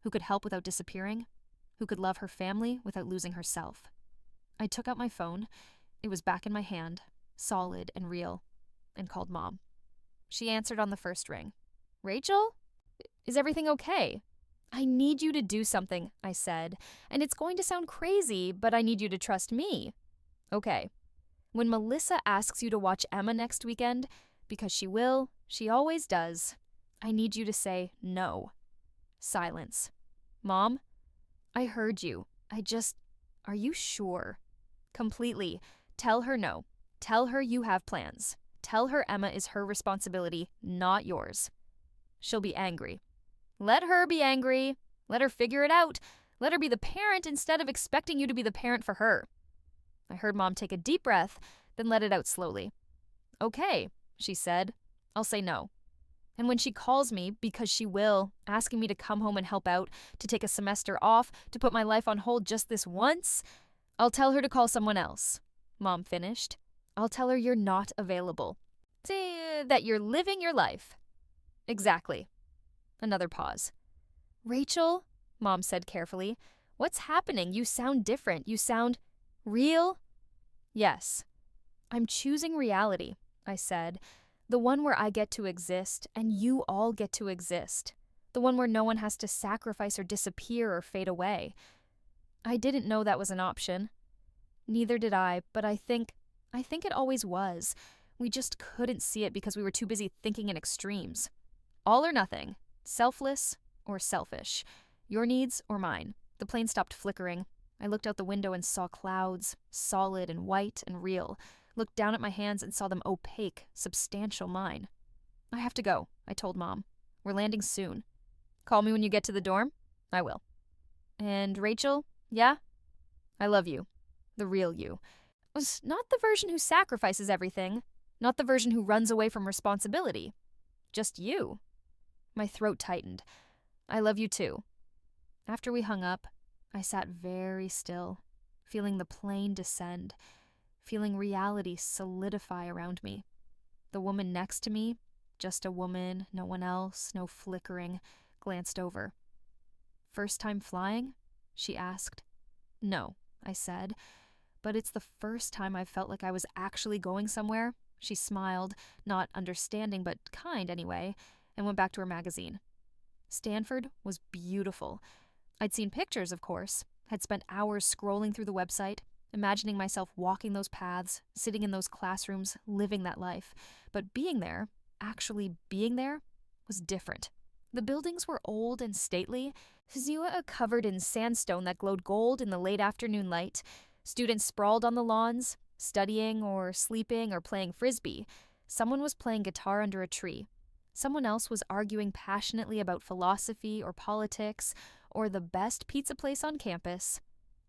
who could help without disappearing, who could love her family without losing herself. I took out my phone. It was back in my hand, solid and real, and called Mom. She answered on the first ring. Rachel? Is everything okay? I need you to do something, I said, and it's going to sound crazy, but I need you to trust me. Okay. When Melissa asks you to watch Emma next weekend, because she will, she always does, I need you to say no. Silence. Mom? I heard you. Are you sure? Completely. Tell her no. Tell her you have plans. Tell her Emma is her responsibility, not yours. She'll be angry. Let her be angry. Let her figure it out. Let her be the parent instead of expecting you to be the parent for her. I heard Mom take a deep breath, then let it out slowly. Okay, she said. I'll say no. And when she calls me, because she will, asking me to come home and help out, to take a semester off, to put my life on hold just this once, I'll tell her to call someone else. Mom finished. I'll tell her you're not available. Say that you're living your life. Exactly. Another pause. Rachel, Mom said carefully, what's happening? You sound different. You sound real? Yes. I'm choosing reality, I said. The one where I get to exist and you all get to exist. The one where no one has to sacrifice or disappear or fade away. I didn't know that was an option. Neither did I, but I think it always was. We just couldn't see it because we were too busy thinking in extremes. All or nothing. Selfless or selfish. Your needs or mine. The plane stopped flickering. I looked out the window and saw clouds, solid and white and real. Looked down at my hands and saw them opaque, substantial mine. I have to go, I told Mom. We're landing soon. Call me when you get to the dorm? I will. And Rachel, yeah? I love you. The real you. Not the version who sacrifices everything. Not the version who runs away from responsibility. Just you. My throat tightened. I love you too. After we hung up, I sat very still, feeling the plane descend, feeling reality solidify around me. The woman next to me, just a woman, no one else, no flickering, glanced over. First time flying? She asked. No, I said, but it's the first time I've felt like I was actually going somewhere. She smiled, not understanding, but kind anyway, and went back to her magazine. Stanford was beautiful. I'd seen pictures, of course, had spent hours scrolling through the website, imagining myself walking those paths, sitting in those classrooms, living that life. But being there, actually being there, was different. The buildings were old and stately, Hizua covered in sandstone that glowed gold in the late afternoon light. Students sprawled on the lawns, studying or sleeping or playing frisbee. Someone was playing guitar under a tree. Someone else was arguing passionately about philosophy or politics or the best pizza place on campus.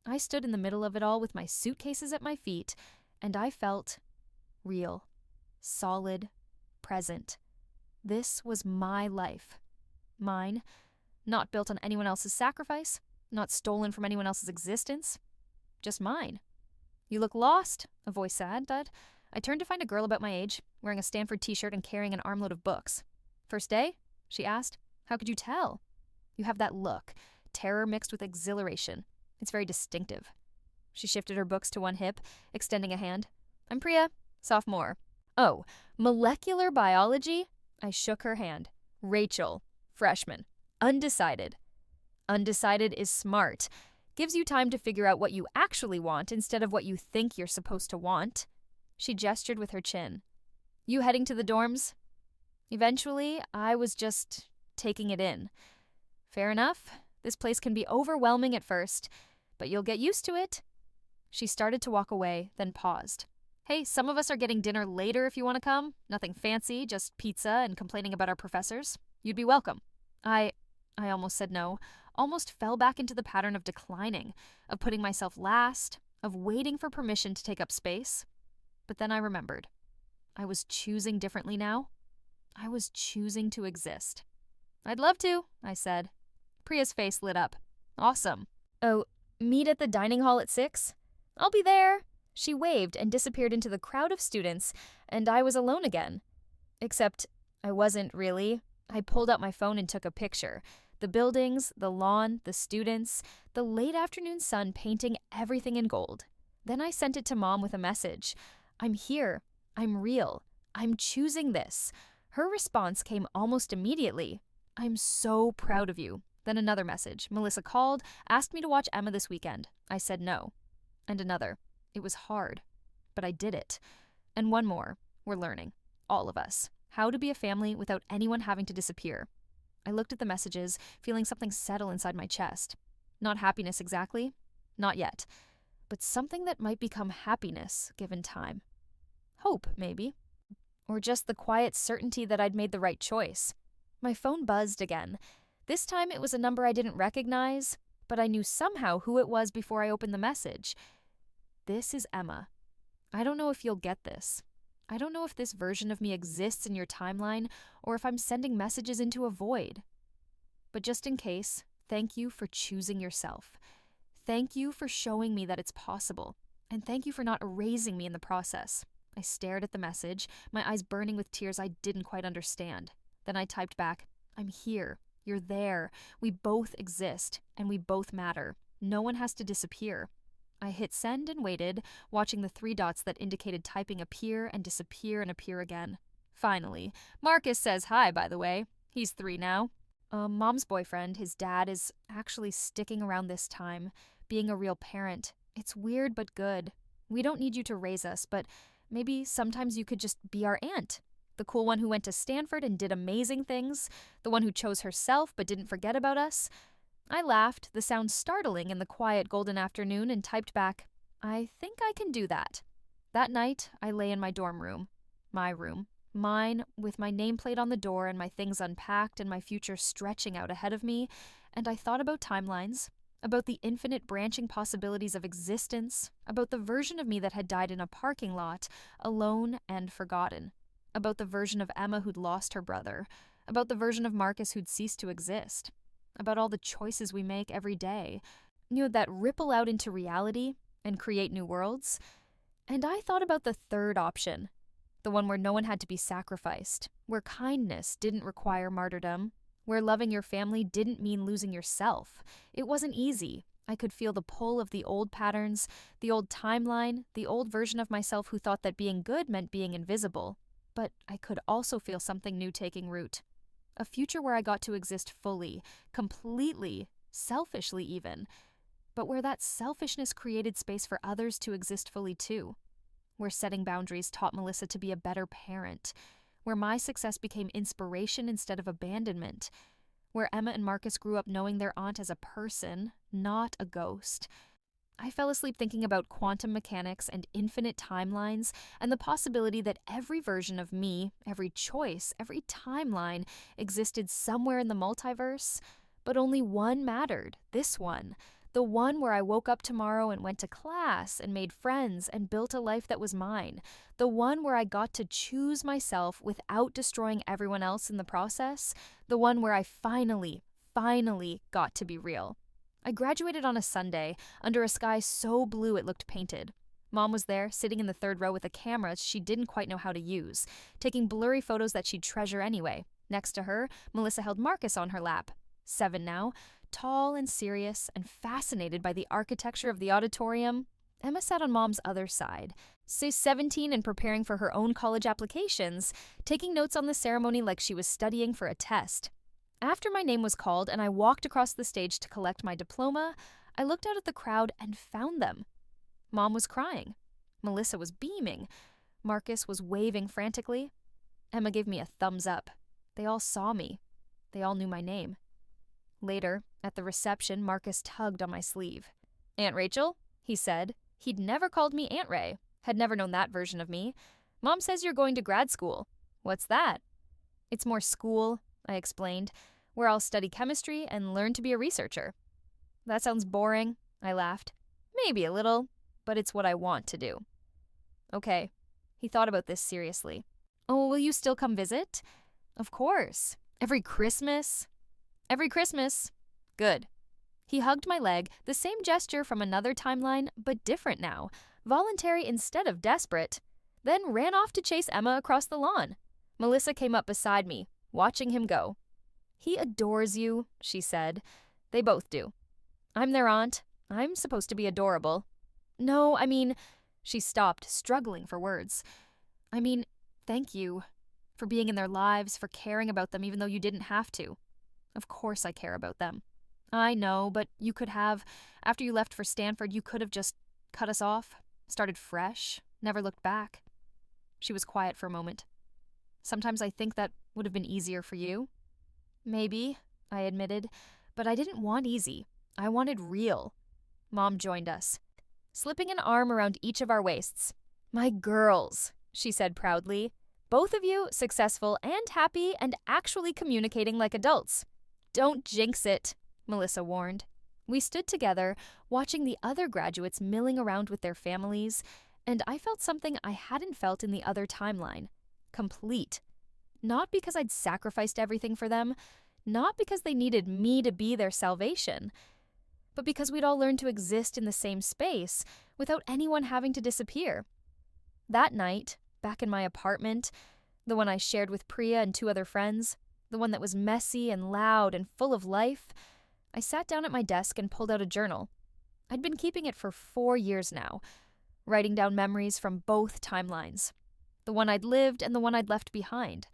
I stood in the middle of it all with my suitcases at my feet, and I felt real, solid, present. This was my life. Mine, not built on anyone else's sacrifice, not stolen from anyone else's existence. just mine. "You look lost," a voice said. I turned to find a girl about my age, wearing a Stanford t-shirt and carrying an armload of books. "First day?" she asked. "How could you tell?" "You have that look, terror mixed with exhilaration. It's very distinctive." She shifted her books to one hip, extending a hand. "I'm Priya, sophomore." "Oh, molecular biology?" I shook her hand. "Rachel, freshman. Undecided." Undecided is smart. Gives you time to figure out what you actually want instead of what you think you're supposed to want. She gestured with her chin. "You heading to the dorms?" Eventually, I was just taking it in. "Fair enough. This place can be overwhelming at first, but you'll get used to it." She started to walk away, then paused. "Hey, some of us are getting dinner later if you want to come. Nothing fancy, just pizza and complaining about our professors. You'd be welcome." I almost said no, almost fell back into the pattern of declining, of putting myself last, of waiting for permission to take up space. But then I remembered. I was choosing differently now. I was choosing to exist. "I'd love to," I said. Priya's face lit up. "Awesome. Oh, meet at the dining hall at 6? "I'll be there." She waved and disappeared into the crowd of students, and I was alone again. Except I wasn't really. I pulled out my phone and took a picture. The buildings, the lawn, the students, the late afternoon sun painting everything in gold. Then I sent it to Mom with a message. "I'm here. I'm real. I'm choosing this." Her response came almost immediately. "I'm so proud of you." Then another message. "Melissa called, asked me to watch Emma this weekend. I said no." And another. "It was hard, but I did it." And one more. "We're learning, all of us, how to be a family without anyone having to disappear." I looked at the messages, feeling something settle inside my chest. Not happiness exactly. Not yet. But something that might become happiness, given time. Hope, maybe. Or just the quiet certainty that I'd made the right choice. My phone buzzed again. This time it was a number I didn't recognize, but I knew somehow who it was before I opened the message. "This is Emma. I don't know if you'll get this. I don't know if this version of me exists in your timeline or if I'm sending messages into a void. But just in case, thank you for choosing yourself. Thank you for showing me that it's possible. And thank you for not erasing me in the process." I stared at the message, my eyes burning with tears I didn't quite understand. Then I typed back, "I'm here. You're there. We both exist, and we both matter. No one has to disappear." I hit send and waited, watching the 3 dots that indicated typing appear and disappear and appear again. Finally, "Marcus says hi, by the way. He's 3 now. Mom's boyfriend, his dad, is actually sticking around this time, being a real parent. It's weird but good. We don't need you to raise us, but maybe sometimes you could just be our aunt. The cool one who went to Stanford and did amazing things, the one who chose herself but didn't forget about us." I laughed, the sound startling in the quiet golden afternoon, and typed back, "I think I can do that." That night, I lay in my dorm room. My room. Mine, with my nameplate on the door and my things unpacked and my future stretching out ahead of me, and I thought about timelines, about the infinite branching possibilities of existence, about the version of me that had died in a parking lot, alone and forgotten, about the version of Emma who'd lost her brother, about the version of Marcus who'd ceased to exist, about all the choices we make every day, that ripple out into reality and create new worlds. And I thought about the third option, the one where no one had to be sacrificed, where kindness didn't require martyrdom, where loving your family didn't mean losing yourself. It wasn't easy. I could feel the pull of the old patterns, the old timeline, the old version of myself who thought that being good meant being invisible. But I could also feel something new taking root. A future where I got to exist fully, completely, selfishly even, but where that selfishness created space for others to exist fully too. Where setting boundaries taught Melissa to be a better parent. Where my success became inspiration instead of abandonment. Where Emma and Marcus grew up knowing their aunt as a person, not a ghost. I fell asleep thinking about quantum mechanics and infinite timelines and the possibility that every version of me, every choice, every timeline existed somewhere in the multiverse, but only one mattered, this one. The one where I woke up tomorrow and went to class and made friends and built a life that was mine. The one where I got to choose myself without destroying everyone else in the process. The one where I finally got to be real. I graduated on a Sunday, under a sky so blue it looked painted. Mom was there, sitting in the third row with a camera she didn't quite know how to use, taking blurry photos that she'd treasure anyway. Next to her, Melissa held Marcus on her lap, 7 now, tall and serious and fascinated by the architecture of the auditorium. Emma sat on Mom's other side, say 17 and preparing for her own college applications, taking notes on the ceremony like she was studying for a test. After my name was called and I walked across the stage to collect my diploma, I looked out at the crowd and found them. Mom was crying. Melissa was beaming. Marcus was waving frantically. Emma gave me a thumbs up. They all saw me. They all knew my name. Later, at the reception, Marcus tugged on my sleeve. "Aunt Rachel?" he said. He'd never called me Aunt Ray, had never known that version of me. "Mom says you're going to grad school." "What's that?" "It's more school," I explained, "where I'll study chemistry and learn to be a researcher." "That sounds boring," I laughed. "Maybe a little, but it's what I want to do." "Okay." He thought about this seriously. "Oh, will you still come visit?" "Of course. Every Christmas." "Every Christmas." "Good." He hugged my leg, the same gesture from another timeline, but different now, voluntary instead of desperate, then ran off to chase Emma across the lawn. Melissa came up beside me, watching him go. "He adores you," she said. "They both do." "I'm their aunt. I'm supposed to be adorable." "No, I mean," she stopped, struggling for words. "I mean, thank you for being in their lives, for caring about them even though you didn't have to." "Of course I care about them." "I know, but you could have, after you left for Stanford, you could have just cut us off, started fresh, never looked back." She was quiet for a moment. "Sometimes I think that would have been easier for you." "Maybe," I admitted, "but I didn't want easy. I wanted real." Mom joined us, slipping an arm around each of our waists. "My girls," she said proudly. "Both of you successful and happy and actually communicating like adults." "Don't jinx it," Melissa warned. We stood together, watching the other graduates milling around with their families, and I felt something I hadn't felt in the other timeline. Complete. Not because I'd sacrificed everything for them, not because they needed me to be their salvation, but because we'd all learned to exist in the same space without anyone having to disappear. That night, back in my apartment, the one I shared with Priya and 2 other friends, the one that was messy and loud and full of life, I sat down at my desk and pulled out a journal. I'd been keeping it for 4 years now, writing down memories from both timelines, the one I'd lived and the one I'd left behind.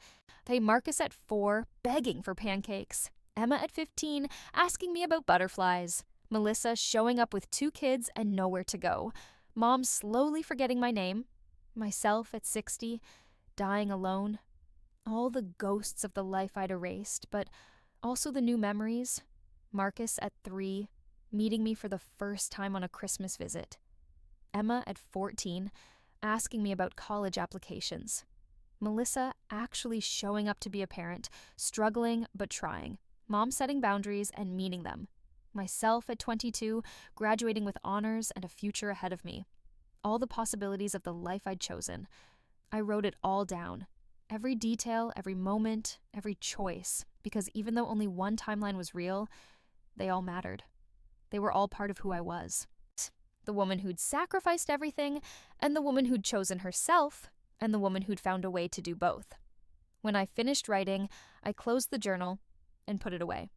Marcus at 4, begging for pancakes. Emma at 15, asking me about butterflies. Melissa showing up with 2 kids and nowhere to go. Mom slowly forgetting my name. Myself at 60, dying alone. All the ghosts of the life I'd erased, but also the new memories. Marcus at 3, meeting me for the first time on a Christmas visit. Emma at 14, asking me about college applications. Melissa actually showing up to be a parent, struggling but trying. Mom setting boundaries and meeting them. Myself at 22, graduating with honors and a future ahead of me. All the possibilities of the life I'd chosen. I wrote it all down. Every detail, every moment, every choice, because even though only one timeline was real, they all mattered. They were all part of who I was. The woman who'd sacrificed everything, and the woman who'd chosen herself, and the woman who'd found a way to do both. When I finished writing, I closed the journal and put it away.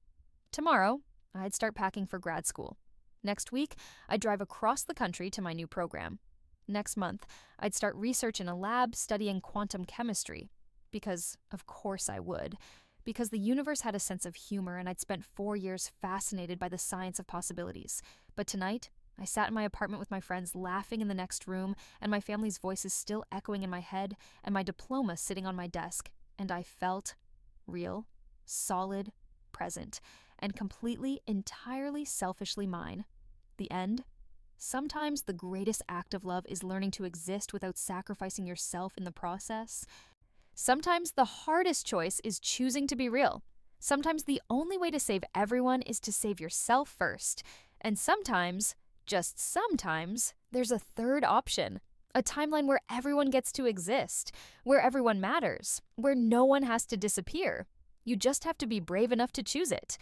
Tomorrow, I'd start packing for grad school. Next week, I'd drive across the country to my new program. Next month, I'd start research in a lab studying quantum chemistry. Because, of course I would. Because the universe had a sense of humor and I'd spent 4 years fascinated by the science of possibilities. But tonight, I sat in my apartment with my friends laughing in the next room and my family's voices still echoing in my head and my diploma sitting on my desk. And I felt real, solid, present, and completely, entirely selfishly mine. The end? Sometimes the greatest act of love is learning to exist without sacrificing yourself in the process. Sometimes the hardest choice is choosing to be real. Sometimes the only way to save everyone is to save yourself first. And sometimes, just sometimes, there's a third option. A timeline where everyone gets to exist, where everyone matters, where no one has to disappear. You just have to be brave enough to choose it.